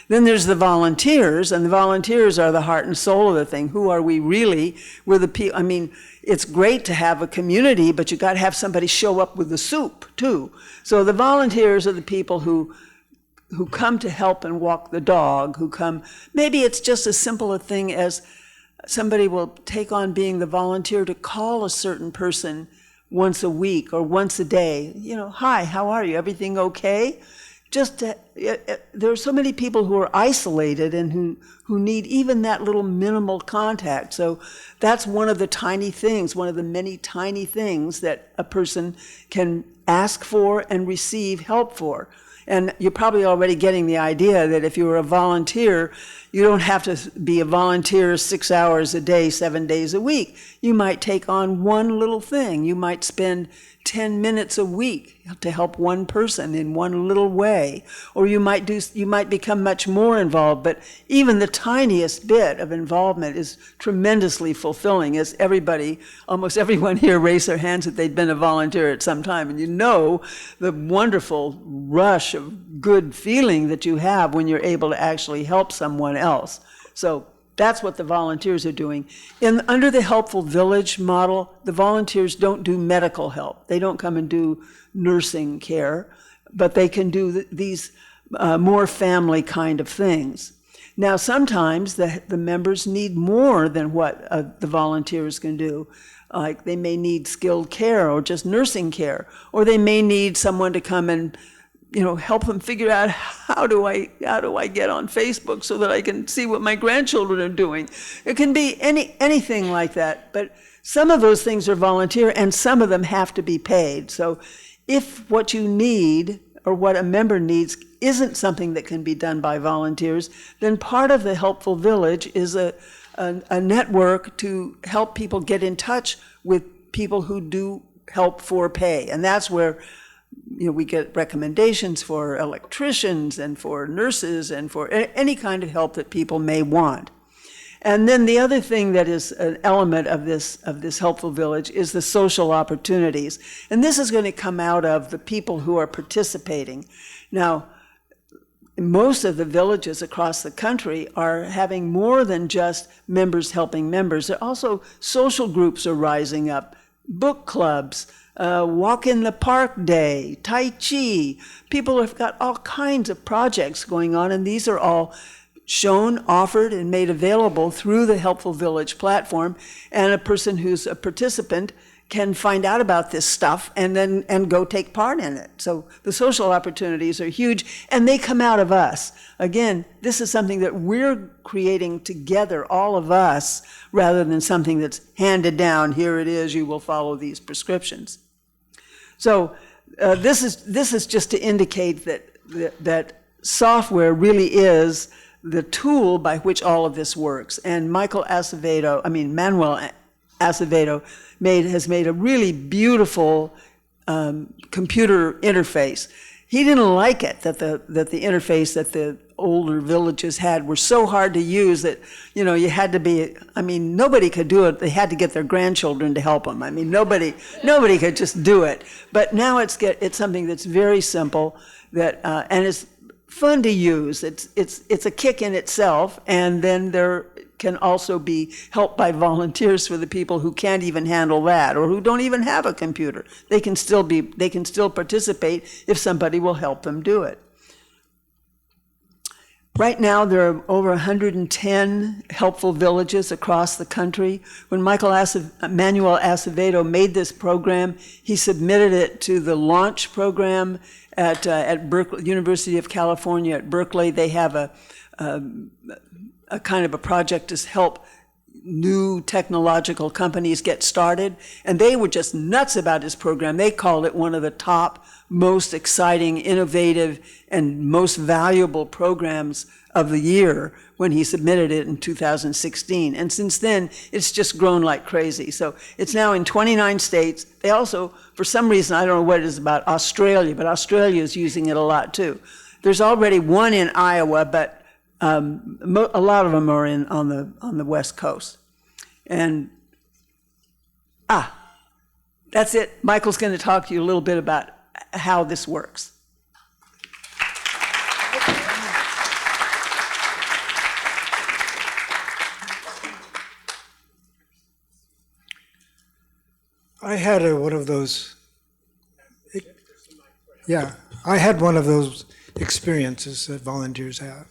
Then there's the volunteers, and the volunteers are the heart and soul of the thing. Who are we really? We're the people. I mean, it's great to have a community, but you got to have somebody show up with the soup too. So the volunteers are the people who come to help and walk the dog, who come, maybe it's just as simple a thing as somebody will take on being the volunteer to call a certain person once a week or once a day. You know, hi, how are you? Everything okay? There are so many people who are isolated and who need even that little minimal contact. So that's one of the tiny things, one of the many tiny things that a person can ask for and receive help for. And you're probably already getting the idea that if you were a volunteer, you don't have to be a volunteer 6 hours a day, 7 days a week. You might take on one little thing. You might spend 10 minutes a week to help one person in one little way. Or you might become much more involved, but even the tiniest bit of involvement is tremendously fulfilling, as almost everyone here raised their hands that they'd been a volunteer at some time. And you know the wonderful rush of good feeling that you have when you're able to actually help someone else. So that's what the volunteers are doing. Under the Helpful Village model, the volunteers don't do medical help. They don't come and do nursing care, but they can do these more family kind of things. Now, sometimes the members need more than what the volunteers can do. Like they may need skilled care or just nursing care, or they may need someone to come and help them figure out how do I get on Facebook so that I can see what my grandchildren are doing. It can be anything like that, but some of those things are volunteer and some of them have to be paid. So if what you need or what a member needs isn't something that can be done by volunteers, then part of the Helpful Village is a network to help people get in touch with people who do help for pay. And that's where we get recommendations for electricians and for nurses and for any kind of help that people may want. And then the other thing that is an element of this Helpful Village is the social opportunities. And this is going to come out of the people who are participating. Now, most of the villages across the country are having more than just members helping members. There are also social groups are rising up, book clubs, walk in the park day, Tai Chi. People have got all kinds of projects going on, and these are all shown, offered, and made available through the Helpful Village platform. And a person who's a participant can find out about this stuff and go take part in it. So the social opportunities are huge, and they come out of us. Again, this is something that we're creating together, all of us, rather than something that's handed down. Here it is, you will follow these prescriptions. So this is just to indicate that software really is the tool by which all of this works. And Manuel Acevedo has made a really beautiful computer interface. He didn't like it that the interface that the older villages had were so hard to use that, you had to be, nobody could do it. They had to get their grandchildren to help them. Nobody could just do it. But now it's something that's very simple and it's fun to use. It's a kick in itself, and then there can also be help by volunteers for the people who can't even handle that or who don't even have a computer. They can still participate if somebody will help them do it. Right now, there are over 110 helpful villages across the country. When Manuel Acevedo made this program, he submitted it to the launch program at Berkeley, University of California at Berkeley. They have a kind of a project to help new technological companies get started. And they were just nuts about his program. They called it one of the top, most exciting, innovative, and most valuable programs of the year when he submitted it in 2016. And since then, it's just grown like crazy. So it's now in 29 states. They also, for some reason, I don't know what it is about Australia, but Australia is using it a lot too. There's already one in Iowa, but a lot of them are on the West Coast. And that's it. Michael's going to talk to you a little bit about how this works. I had one of those. I had one of those experiences that volunteers have.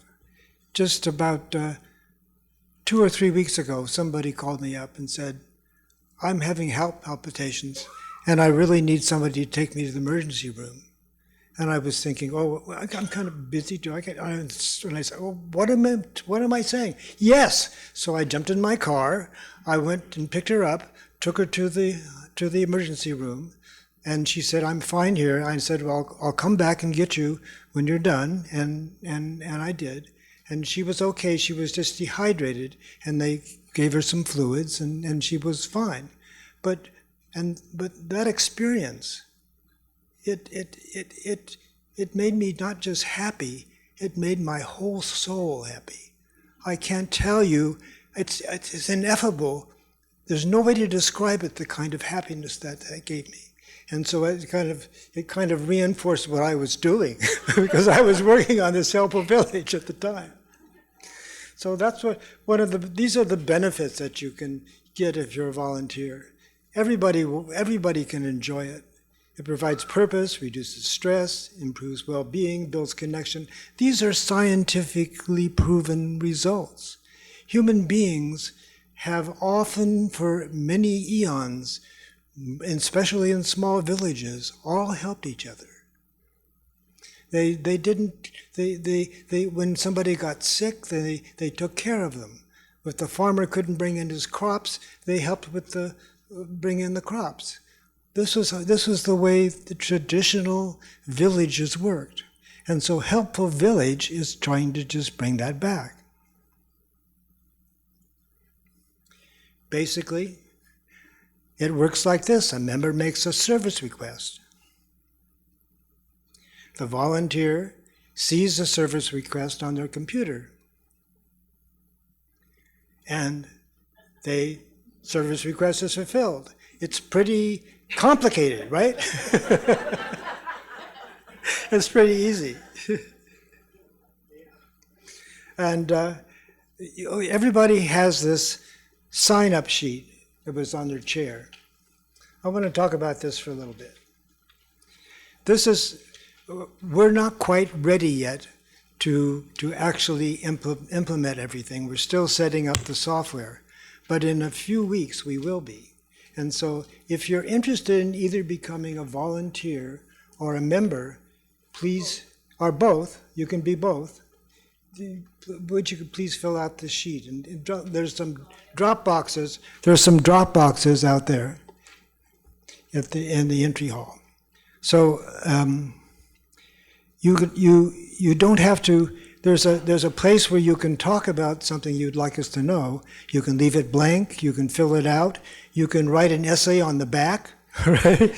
Just about 2 or 3 weeks ago, somebody called me up and said, "I'm having heart palpitations, and I really need somebody to take me to the emergency room." And I was thinking, I'm kind of busy. And I said, what am I saying? Yes. So I jumped in my car. I went and picked her up, took her to the emergency room, and she said, "I'm fine here." I said, "Well, I'll come back and get you when you're done," and I did. And she was okay. She was just dehydrated, and they gave her some fluids, and she was fine. But that experience, it made me not just happy, it made my whole soul happy. I can't tell you, it's ineffable. There's no way to describe it, the kind of happiness that gave me. And so it kind of reinforced what I was doing because I was working on this helpful village at the time. So that's these are the benefits that you can get if you're a volunteer. Everybody can enjoy it. It provides purpose, reduces stress, improves well-being, builds connection. These are scientifically proven results. Human beings have often, for many eons, especially in small villages, all helped each other. When somebody got sick, they took care of them. If the farmer couldn't bring in his crops, they helped bring in the crops. This was the way the traditional villages worked. And so Helpful Village is trying to just bring that back. Basically, it works like this. A member makes a service request. The volunteer sees the service request on their computer. And the service request is fulfilled. It's pretty complicated, right? It's pretty easy. And everybody has this sign-up sheet that was on their chair. I want to talk about this for a little bit. We're not quite ready yet to actually implement everything. We're still setting up the software. But in a few weeks, we will be. And so if you're interested in either becoming a volunteer or a member, please, or both, you can be both, would you please fill out this sheet? And there's some drop boxes. There's some drop boxes out there in the entry hall. So you don't have to. There's a place where you can talk about something you'd like us to know. You can leave it blank. You can fill it out. You can write an essay on the back. Right?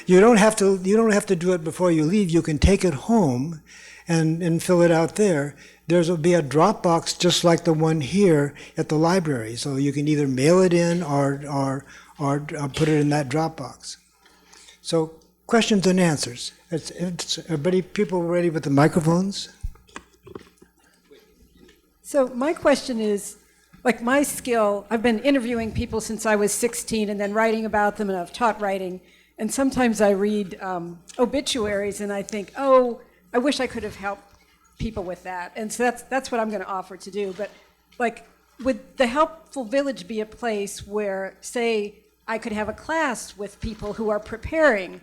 You don't have to do it before you leave. You can take it home and fill it out there. There'll be a drop box just like the one here at the library, so you can either mail it in or put it in that drop box. So questions and answers. Everybody, people ready with the microphones? So my question is, like my skill, I've been interviewing people since I was 16 and then writing about them, and I've taught writing. And sometimes I read obituaries and I think, oh, I wish I could have helped people with that. And so that's what I'm going to offer to do. But like, would the Helpful Village be a place where, say, I could have a class with people who are preparing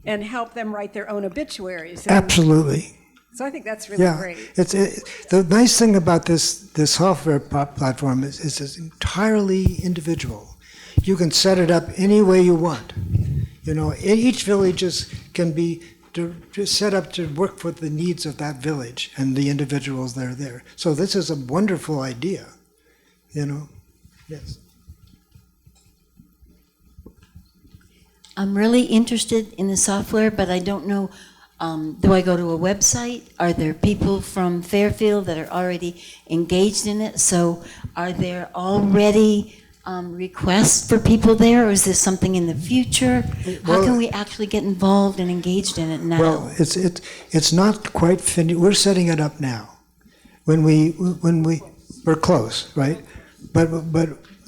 and help them write their own obituaries? And Absolutely. so I think that's really Yeah, great. the nice thing about this software platform is it's entirely individual. You can set it up any way you want. You know, each village can be set up to work for the needs of that village and the individuals that are there. So this is a wonderful idea. You know, yes. I'm really interested in the software, but I don't know, do I go to a website? Are there people from Fairfield that are already engaged in it? So are there already requests for people there, or is this something in the future? How can we actually get involved and engaged in it now? Well, it's not quite finished. We're setting it up now. We're close, right? But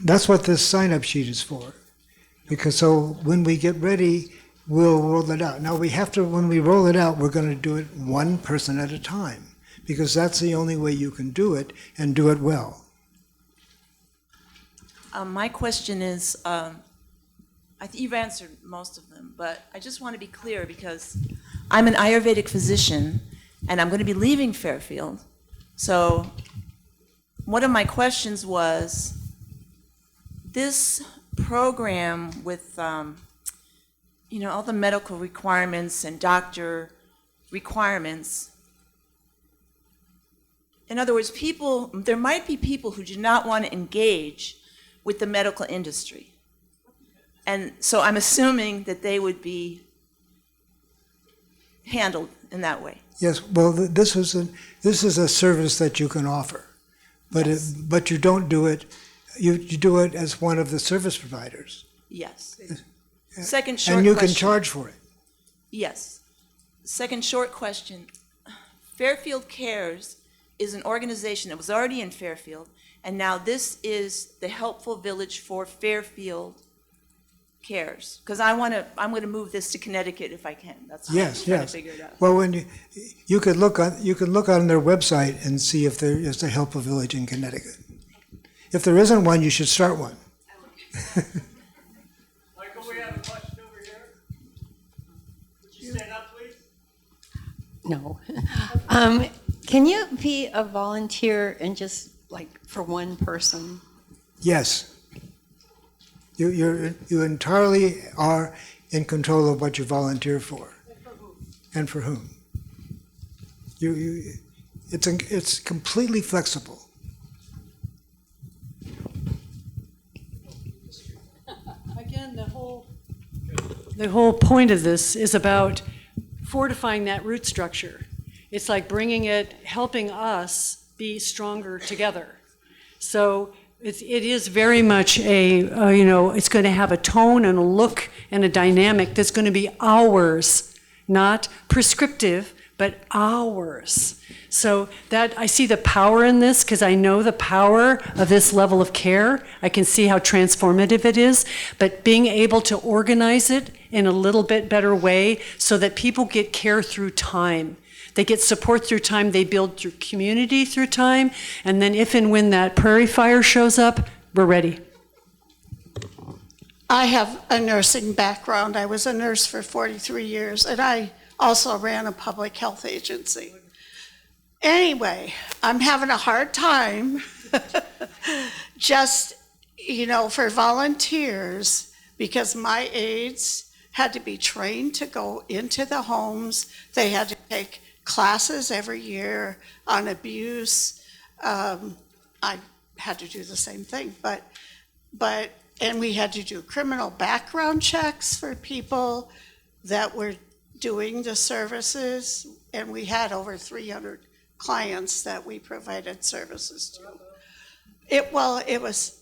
that's what this sign-up sheet is for. Because so when we get ready, we'll roll it out. Now when we roll it out, we're going to do it one person at a time, because that's the only way you can do it and do it well. My question is, I think you've answered most of them, but I just want to be clear because I'm an Ayurvedic physician and I'm going to be leaving Fairfield. So one of my questions was, this program with all the medical requirements and doctor requirements, in other words, there might be people who do not want to engage with the medical industry. And so I'm assuming that they would be handled in that way. Yes, well, this is a service that you can offer, but Yes. but you don't do it. You do it as one of the service providers, Yes. Second short and you question. can charge for it. Yes. Second short question. Fairfield Cares is an organization that was already in Fairfield, and now this is the Helpful Village for Fairfield Cares. Because I'm going to move this to Connecticut if I can. That's how I'm Yes, trying yes. to figure it out. Well, when you could look on their website and see if there is a Helpful Village in Connecticut. If there isn't one, you should start one. Michael, we have a question over here. Would you stand up, please? No. Can you be a volunteer and just like for one person? Yes. You entirely are in control of what you volunteer for, and for whom. It's completely flexible. Again, the whole point of this is about fortifying that root structure. It's like helping us be stronger together. So it is very much it's going to have a tone and a look and a dynamic that's going to be ours, not prescriptive, but ours. So that I see the power in this because I know the power of this level of care. I can see how transformative it is, but being able to organize it in a little bit better way so that people get care through time. They get support through time, they build through community through time, and then if and when that prairie fire shows up, we're ready. I have a nursing background. I was a nurse for 43 years, and I also ran a public health agency. Anyway, I'm having a hard time just, for volunteers, because my aides had to be trained to go into the homes. They had to take classes every year on abuse. I had to do the same thing, and we had to do criminal background checks for people that were doing the services, and we had over 300 clients that we provided services to.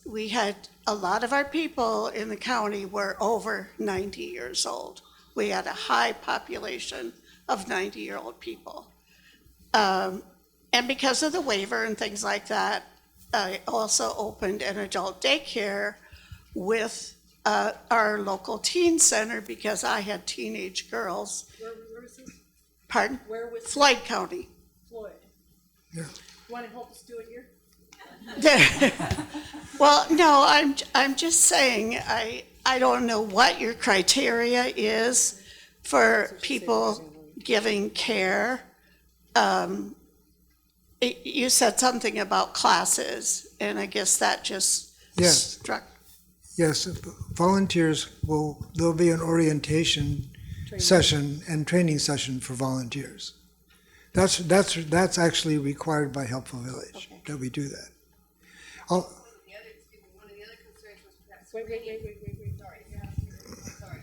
We had a lot of our people in the county were over 90 years old. We had a high population of 90-year-old people. And because of the waiver and things like that, I also opened an adult daycare with our local teen center because I had teenage girls. Where is this? Pardon? Where was Floyd County. Floyd? Yeah. You want to help us do it here? Well, no, I'm just saying, I don't know what your criteria is for people giving care. You said something about classes, and I guess that just Yes. struck. Yes, volunteers there'll be an orientation session and training session for volunteers. That's actually required by Helpful Village, that we do that. One of the other concerns was perhaps. Wait. Sorry.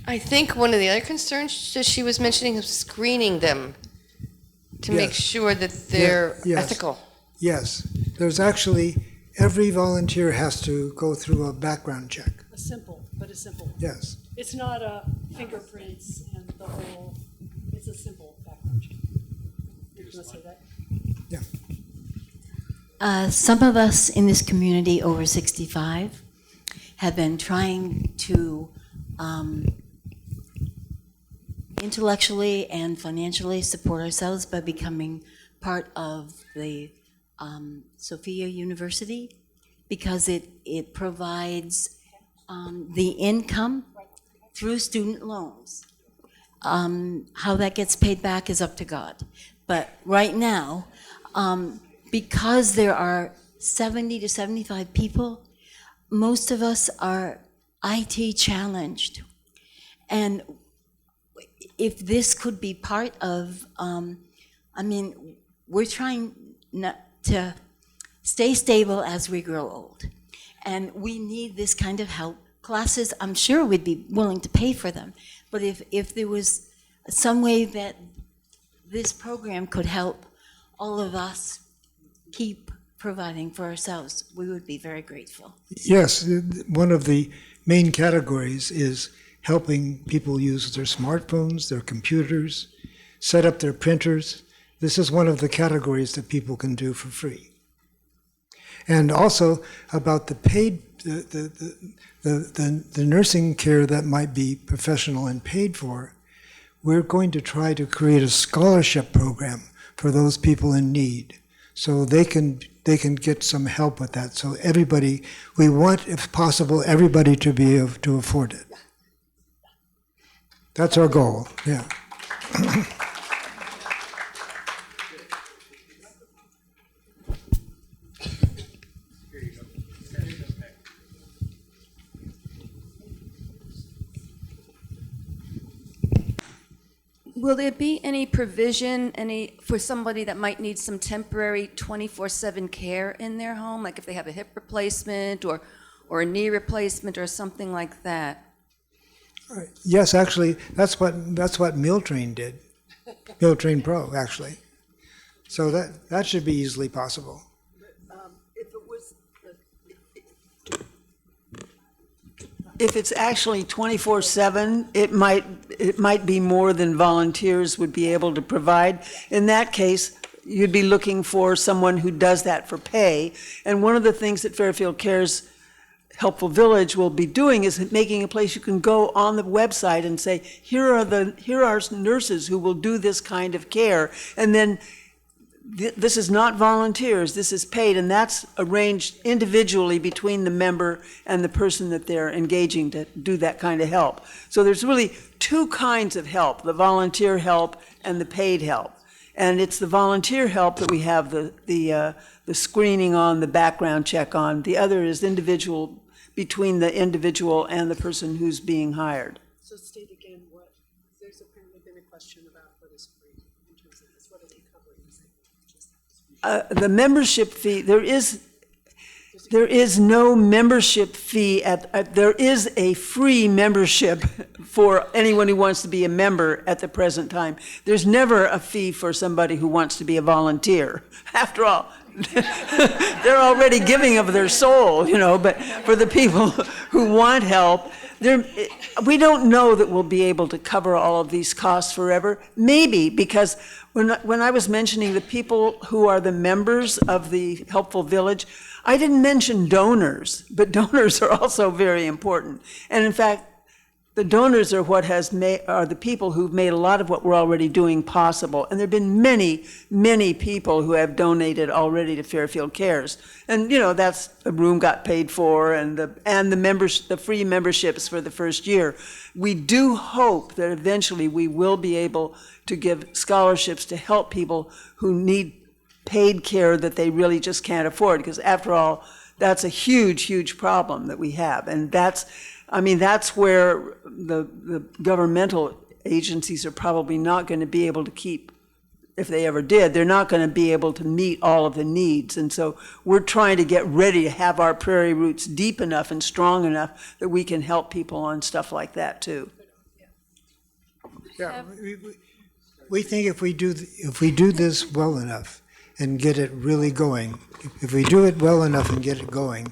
I think one of the other concerns that she was mentioning was screening them to make Yes. sure that they're Yes. ethical. Yes, there's actually, every volunteer has to go through a background check. A simple. Yes, It's not a fingerprints and the whole, it's a simple background check. You want to say that? Some of us in this community over 65 have been trying to intellectually and financially support ourselves by becoming part of the Sophia University because it provides the income through student loans. How that gets paid back is up to God. But right now, because there are 70 to 75 people, most of us are IT challenged. And if this could be part of, we're trying not to stay stable as we grow old. And we need this kind of help. Classes, I'm sure we'd be willing to pay for them. But if there was some way that this program could help all of us keep providing for ourselves, we would be very grateful. yes, one of the main categories is helping people use their smartphones, their computers, set up their printers. This is one of the categories that people can do for free. And also about the paid, the nursing care that might be professional and paid for, we're going to try to create a scholarship program for those people in need, so they can get some help with that. So everybody, we want, if possible, everybody to be able to afford it. That's our goal, yeah. Will there be any provision, for somebody that might need some temporary 24/7 care in their home, like if they have a hip replacement or a knee replacement or something like that? Yes, actually, that's what Meal Train did. Meal Train Pro, actually. So that should be easily possible. If it's actually 24/7, it might be more than volunteers would be able to provide. In that case, you'd be looking for someone who does that for pay. And one of the things that Fairfield Cares Helpful Village will be doing is making a place you can go on the website and say, here are nurses who will do this kind of care. And then this is not volunteers, this is paid, and that's arranged individually between the member and the person that they're engaging to do that kind of help. So there's really two kinds of help, the volunteer help and the paid help. And it's the volunteer help that we have the screening on, the background check on. The other is individual, between the individual and the person who's being hired. So state again what, there's apparently been a question about what is free in terms of this, what are they covering? The membership fee, there There is no membership fee there is a free membership for anyone who wants to be a member at the present time. There's never a fee for somebody who wants to be a volunteer. After all, they're already giving of their soul, but for the people who want help, we don't know that we'll be able to cover all of these costs forever. Maybe, because when I was mentioning the people who are the members of the Helpful Village, I didn't mention donors, but donors are also very important. And in fact, the donors are are the people who've made a lot of what we're already doing possible. And there have been many, many people who have donated already to Fairfield Cares. And that's the room got paid for, and the free memberships for the first year. We do hope that eventually we will be able to give scholarships to help people who need paid care that they really just can't afford, because after all, that's a huge, huge problem that we have. And that's where the governmental agencies are probably not going to be able to keep, if they ever did, they're not going to be able to meet all of the needs. And so we're trying to get ready to have our prairie roots deep enough and strong enough that we can help people on stuff like that too. Yeah, we think if we do this well enough and get it really going, if we do it well enough and get it going,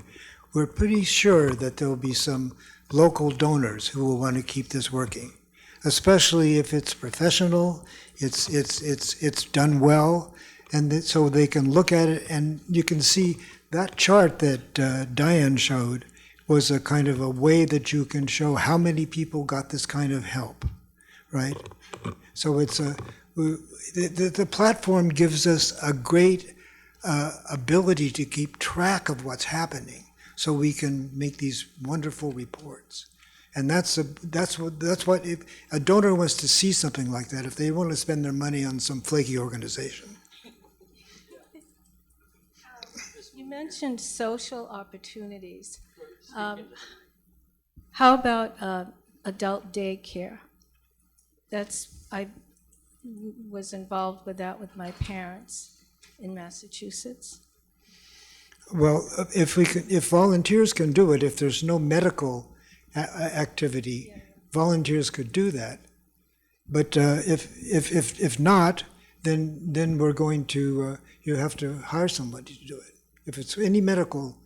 we're pretty sure that there'll be some local donors who will want to keep this working, especially if it's professional, it's done well, and so they can look at it, and you can see that chart that Diane showed was a kind of a way that you can show how many people got this kind of help, right? So the platform gives us a great ability to keep track of what's happening, so we can make these wonderful reports. And that's what if a donor wants to see something like that, if they want to spend their money on some flaky organization. You mentioned social opportunities. How about adult daycare? I was involved with that with my parents in Massachusetts. Well, if volunteers can do it, if there's no medical activity, volunteers could do that. But if not, then we're going to you have to hire somebody to do it. If it's any medical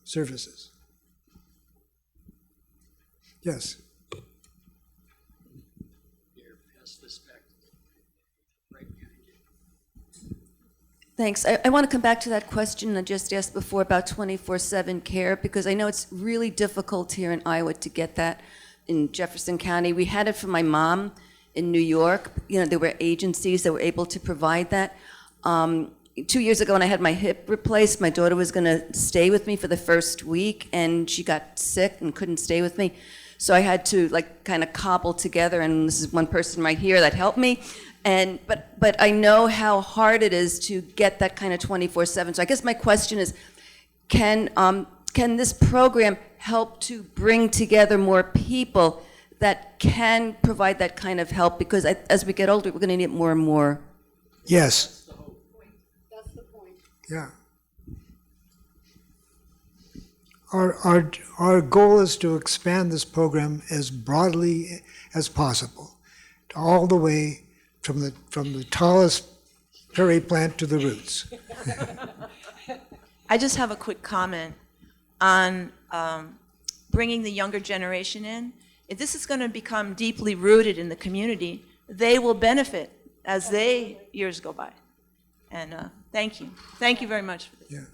services. Yes. Thanks. I want to come back to that question I just asked before about 24/7 care, because I know it's really difficult here in Iowa to get that in Jefferson County. We had it for my mom in New York. There were agencies that were able to provide that. 2 years ago when I had my hip replaced, my daughter was going to stay with me for the first week, and she got sick and couldn't stay with me. So I had to kind of cobble together, and this is one person right here that helped me. But I know how hard it is to get that kind of 24/7. So I guess my question is, can this program help to bring together more people that can provide that kind of help? Because as we get older, we're going to need it more and more. Yes. That's the point. Yeah. Our goal is to expand this program as broadly as possible, all the way from the tallest prairie plant to the roots. I just have a quick comment on bringing the younger generation in. If this is going to become deeply rooted in the community, they will benefit as years go by. And thank you. Thank you very much for this. Yeah.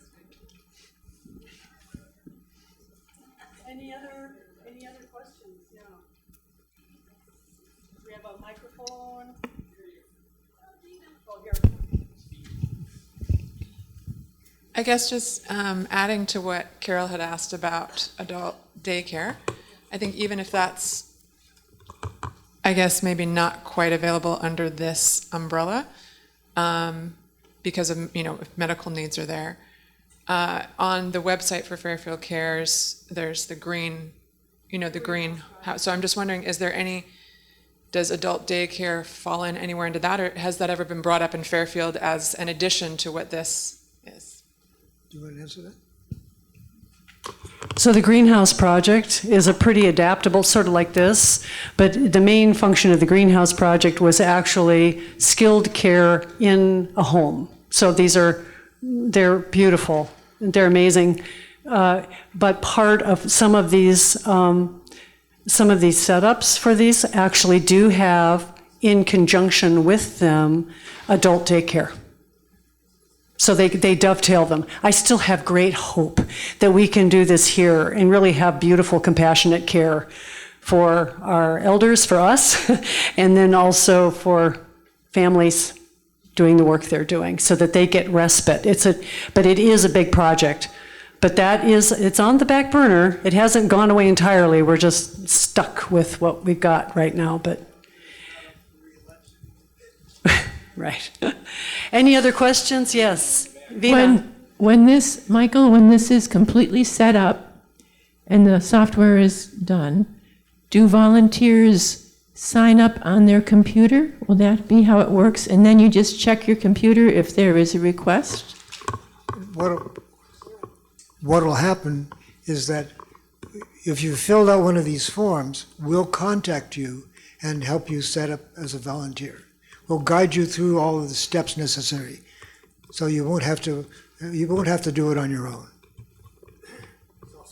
Any other questions? No. We have a microphone. Oh, here. I guess just adding to what Carol had asked about adult daycare, I think even if that's, I guess, maybe not quite available under this umbrella, because of, if medical needs are there, on the website for Fairfield Cares, there's the green, the green house. So I'm just wondering, does adult daycare fall in anywhere into that, or has that ever been brought up in Fairfield as an addition to what this is? Do you want to answer that? So the greenhouse project is a pretty adaptable, sort of like this, but the main function of the greenhouse project was actually skilled care in a home. So they're beautiful, they're amazing, but part of some of these setups for these actually do have, in conjunction with them, adult daycare. So they dovetail them. I still have great hope that we can do this here and really have beautiful, compassionate care for our elders, for us, and then also for families doing the work they're doing so that they get respite. But it is a big project. But it's on the back burner. It hasn't gone away entirely. We're just stuck with what we've got right now, but right. Any other questions? Yes. Vina. When this, Michael, when this is completely set up and the software is done, do volunteers sign up on their computer? Will that be how it works? And then you just check your computer if there is a request? What'll happen is that if you filled out one of these forms, we'll contact you and help you set up as a volunteer. We'll guide you through all of the steps necessary, so you won't have to do it on your own.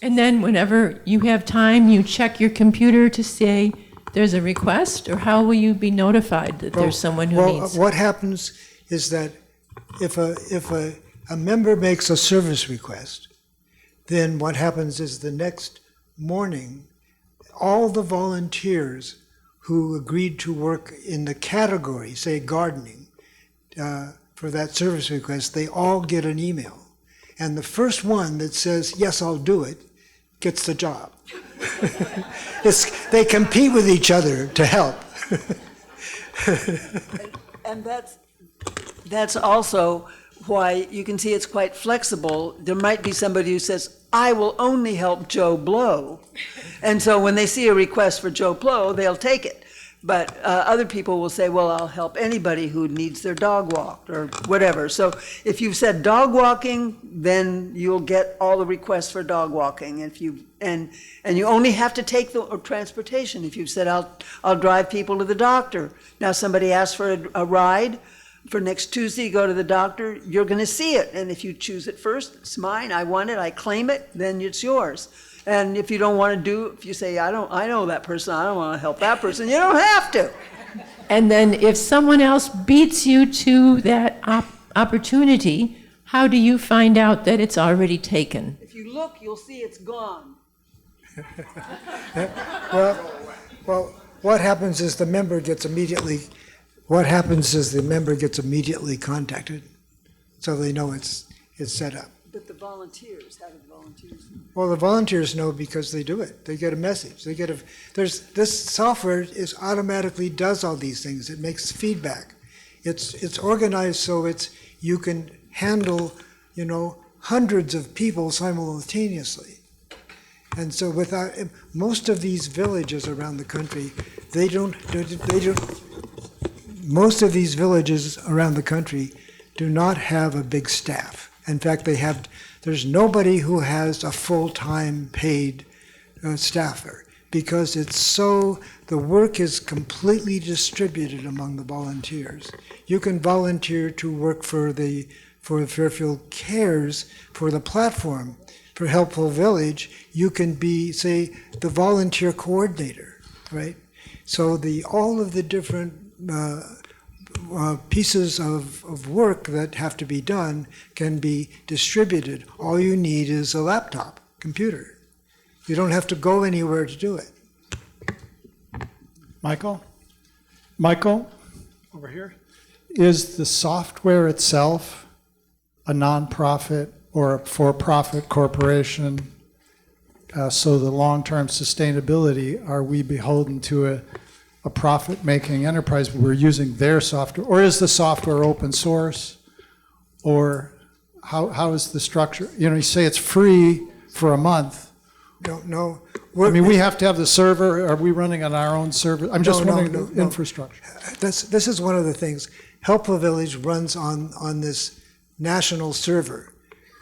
And then whenever you have time, you check your computer to say there's a request, or how will you be notified that there's someone who needs? What happens is that if a member makes a service request, then what happens is the next morning, all the volunteers who agreed to work in the category, say gardening, for that service request, they all get an email. And the first one that says, yes, I'll do it, gets the job. They compete with each other to help. And that's also why you can see it's quite flexible. There might be somebody who says, I will only help Joe Blow. And so when they see a request for Joe Blow, they'll take it. But other people will say, well, I'll help anybody who needs their dog walked or whatever. So if you've said dog walking, then you'll get all the requests for dog walking. If you and you only have to take the transportation. If you've said, I'll drive people to the doctor. Now somebody asks for a ride for next Tuesday, go to the doctor, you're going to see it. And if you choose it first, it's mine, I want it, I claim it, then it's yours. And if you don't want to if you say, I know that person, I don't want to help that person, you don't have to. And then if someone else beats you to that opportunity, how do you find out that it's already taken? If you look, you'll see it's gone. Well, what happens is the member gets immediately contacted, so they know it's set up. But the volunteers, how do the volunteers know? Well, the volunteers know because they do it. They get a message. This software automatically does all these things. It makes feedback. It's organized so you can handle, hundreds of people simultaneously. And so most of these villages around the country, most of these villages around the country do not have a big staff. In fact, there's nobody who has a full-time paid staffer because the work is completely distributed among the volunteers. You can volunteer to work for the Fairfield Cares, for the platform, for Helpful Village. You can be, say, the volunteer coordinator, right? So all of the different pieces of work that have to be done can be distributed. All you need is a laptop, computer. You don't have to go anywhere to do it. Michael, over here. Is the software itself a nonprofit or a for-profit corporation? So the long-term sustainability, are we beholden to a profit-making enterprise? We're using their software, or is the software open source, or how is the structure? You say it's free for a month. No. We have to have the server. Are we running on our own server? I'm just wondering the infrastructure. This is one of the things. Helpful Village runs on this national server.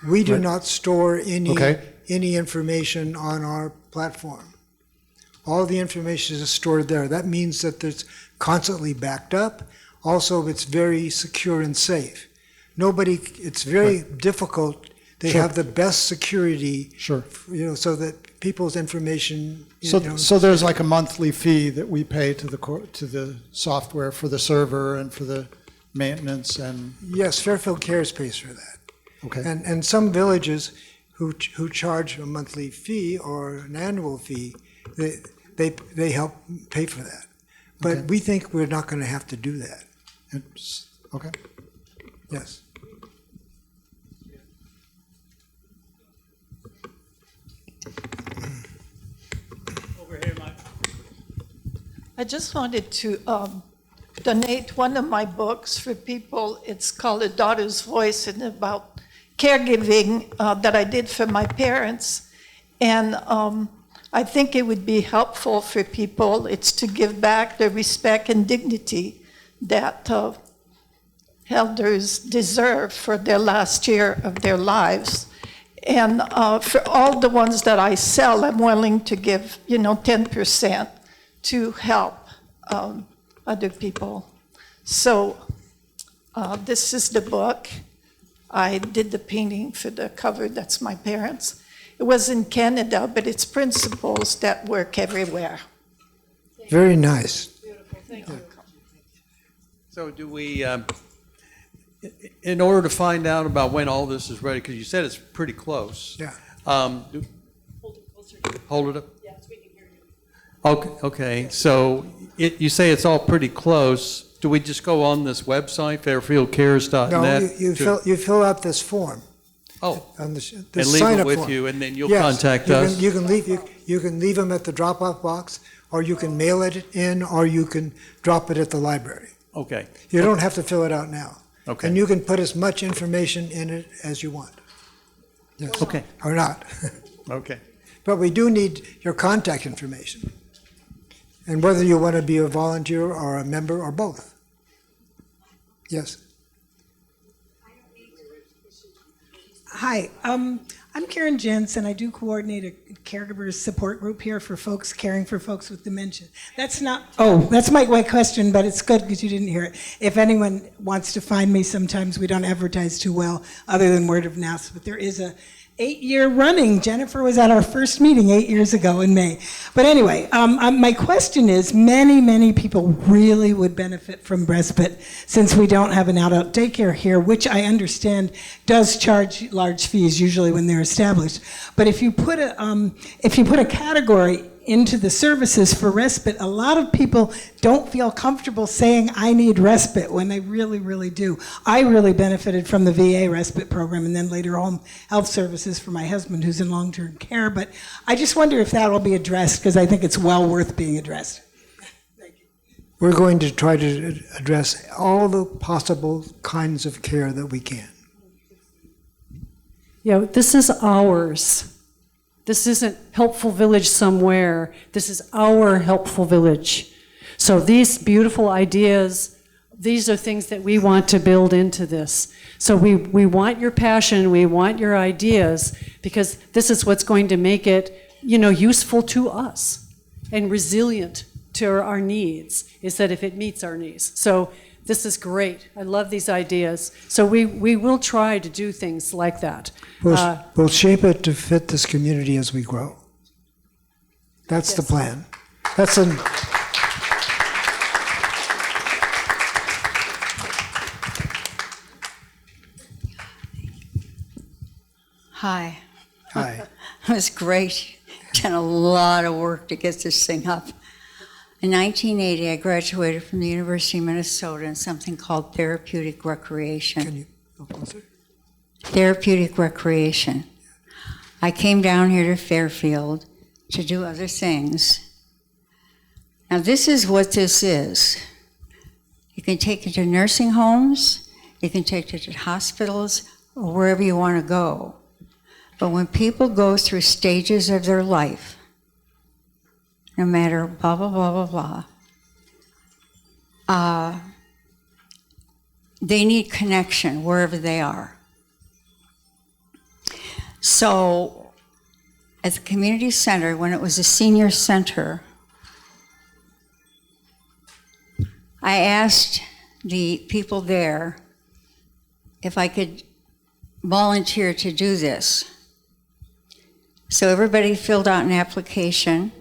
We do Right. not store Okay. any information on our platform. All the information is stored there. That means that it's constantly backed up. Also, it's very secure and safe. It's very difficult. They Sure. have the best security, Sure. so that people's information. So there's like a monthly fee that we pay to the software for the server and for the maintenance and. Yes, Fairfield Cares pays for that. Okay. And some villages who charge a monthly fee or an annual fee, they help pay for that. But Okay. we think we're not going to have to do that. Okay. Yes. Over here, Mike. I just wanted to donate one of my books for people. It's called A Daughter's Voice, and about caregiving that I did for my parents. And I think it would be helpful for people. It's to give back the respect and dignity that elders deserve for their last year of their lives. And for all the ones that I sell, I'm willing to give, 10% to help other people. So this is the book. I did the painting for the cover. That's my parents. It was in Canada, but it's principles that work everywhere. Very nice. Beautiful, thank you. So do we, in order to find out about when all this is ready, because you said it's pretty close. Yeah. Hold it up. Yes, we can hear you. Okay, so you say it's all pretty close. Do we just go on this website, fairfieldcares.net? No, you fill out this form. Oh, On the and leave sign-up it with form. you, and then you'll Yes, contact you us? Can, you can leave them at the drop-off box, or you can mail it in, or you can drop it at the library. Okay. You don't have to fill it out now. Okay. And you can put as much information in it as you want. Yes. Okay. Or not. Okay. But we do need your contact information. And whether you want to be a volunteer or a member or both. Yes. Hi, I'm Karen Jentz, and I do coordinate a caregivers support group here for folks caring for folks with dementia. That's my question, but it's good because you didn't hear it. If anyone wants to find me, sometimes we don't advertise too well other than word of mouth, but there is a 8-year running. Jennifer was at our first meeting 8 years ago in May. But anyway, my question is, many people really would benefit from respite since we don't have an adult daycare here, which I understand does charge large fees usually when they're established. But if you put a category into the services for respite, a lot of people don't feel comfortable saying, I need respite, when they really, really do. I really benefited from the VA respite program and then later home health services for my husband who's in long-term care. But I just wonder if that will be addressed, because I think it's well worth being addressed. We're going to try to address all the possible kinds of care that we can. Yeah, this is ours. This isn't Helpful Village somewhere. This is our Helpful Village. So these beautiful ideas, these are things that we want to build into this. So we want your passion, we want your ideas, because this is what's going to make it, useful to us and resilient to our needs, is that if it meets our needs. So this is great. I love these ideas. So we will try to do things like that. We'll shape it to fit this community as we grow. That's the plan. That's an. Hi. Hi. It was great. Done a lot of work to get this thing up. In 1980, I graduated from the University of Minnesota in something called therapeutic recreation. Can you go closer? Therapeutic recreation. I came down here to Fairfield to do other things. Now, this is what this is. You can take it to nursing homes, you can take it to hospitals, or wherever you want to go. But when people go through stages of their life, no matter blah, blah, blah, blah, blah, they need connection wherever they are. So at the community center, when it was a senior center, I asked the people there if I could volunteer to do this. So everybody filled out an application.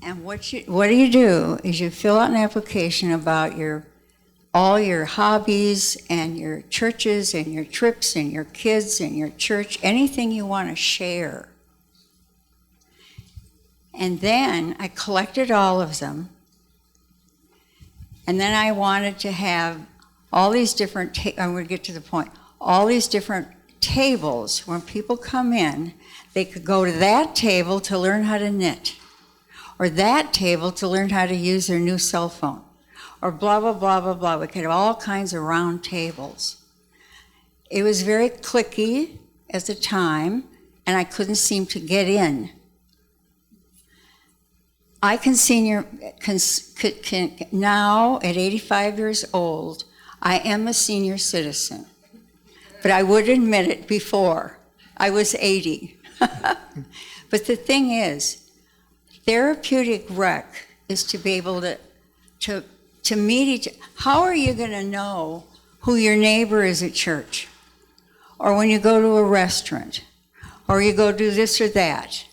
And what you do is you fill out an application about all your hobbies and your churches and your trips and your kids and your church, anything you want to share. And then I collected all of them. And then I wanted to have all these different, I'm going to get to the point, all these different tables. When people come in, they could go to that table to learn how to knit, or that table to learn how to use their new cell phone, or blah, blah, blah, blah, blah. We could have all kinds of round tables. It was very cliquey at the time, and I couldn't seem to get in. I can now, at 85 years old, I am a senior citizen, but I would admit it before. I was 80. But the thing is, therapeutic rec is to be able to meet each other. How are you going to know who your neighbor is at church? Or when you go to a restaurant? Or you go do this or that?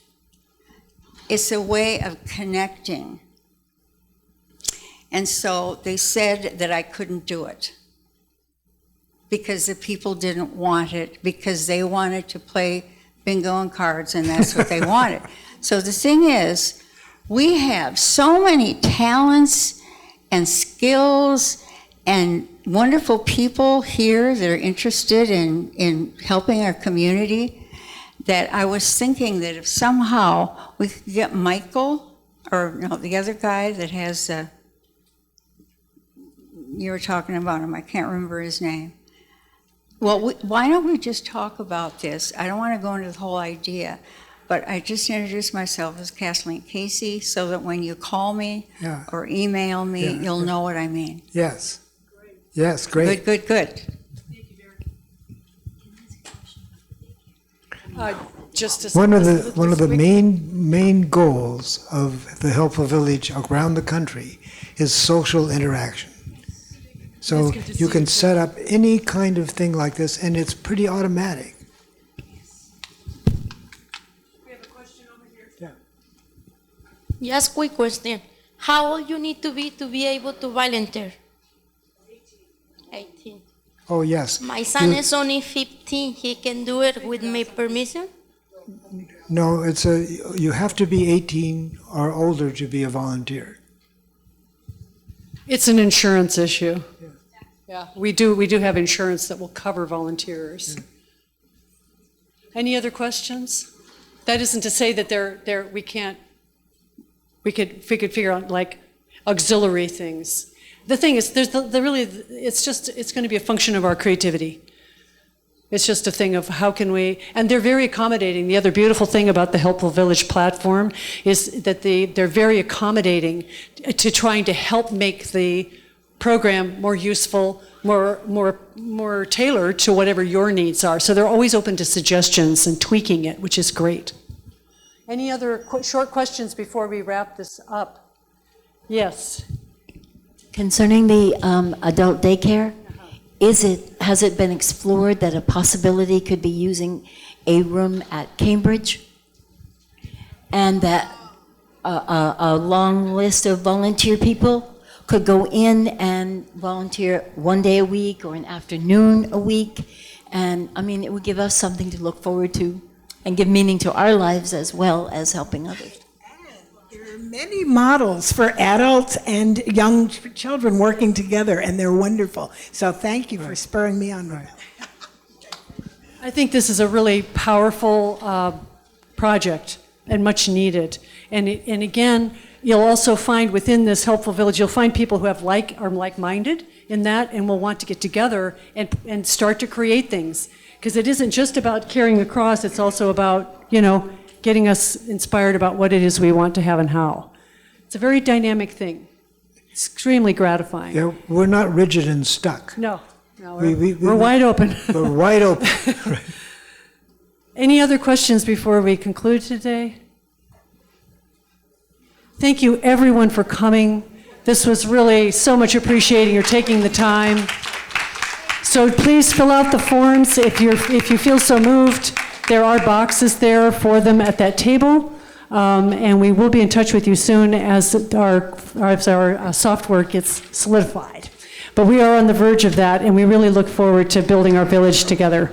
It's a way of connecting. And so they said that I couldn't do it because the people didn't want it, because they wanted to play bingo and cards, and that's what they wanted. So the thing is, we have so many talents and skills and wonderful people here that are interested in helping our community, that I was thinking that if somehow we could get Michael, or no, the other guy that has, you were talking about him, I can't remember his name. Well, why don't we just talk about this? I don't want to go into the whole idea, but I just introduced myself as Kathleen Casey so that when you call me or email me, you'll know what I mean. Yes. Yes, great. Good. One of the main goals of the Helpful Village around the country is social interaction. So you can set up any kind of thing like this, and it's pretty automatic. We have a question over here. Yeah. Just quick question. How old you need to be able to volunteer? 18. Oh, yes. My son is only 15. He can do it with my permission? No, you have to be 18 or older to be a volunteer. It's an insurance issue. Yeah, we do have insurance that will cover volunteers. Yeah. Any other questions? That isn't to say that we could figure out like auxiliary things. The thing is, it's going to be a function of our creativity. It's just a thing of how can we, and they're very accommodating. The other beautiful thing about the Helpful Village platform is that they're very accommodating to trying to help make the program more useful, more tailored to whatever your needs are. So they're always open to suggestions and tweaking it, which is great. Any other short questions before we wrap this up? Yes. Concerning the adult daycare, has it been explored that a possibility could be using a room at Cambridge, and that a long list of volunteer people could go in and volunteer one day a week or an afternoon a week? And I mean, it would give us something to look forward to and give meaning to our lives as well as helping others. There are many models for adults and young children working together, and they're wonderful. So thank you for spurring me on. Right. I think this is a really powerful project and much needed. And again, you'll also find within this Helpful Village, you'll find people who are like-minded in that and will want to get together and start to create things. Because it isn't just about carrying across, it's also about, getting us inspired about what it is we want to have and how. It's a very dynamic thing. It's extremely gratifying. Yeah, we're not rigid and stuck. No. No, We- we're wide open. We're wide open. Any other questions before we conclude today? Thank you, everyone, for coming. This was really so much appreciated. You're taking the time. So please fill out the forms if you feel so moved. There are boxes there for them at that table. And we will be in touch with you soon as our software gets solidified. But we are on the verge of that, and we really look forward to building our village together.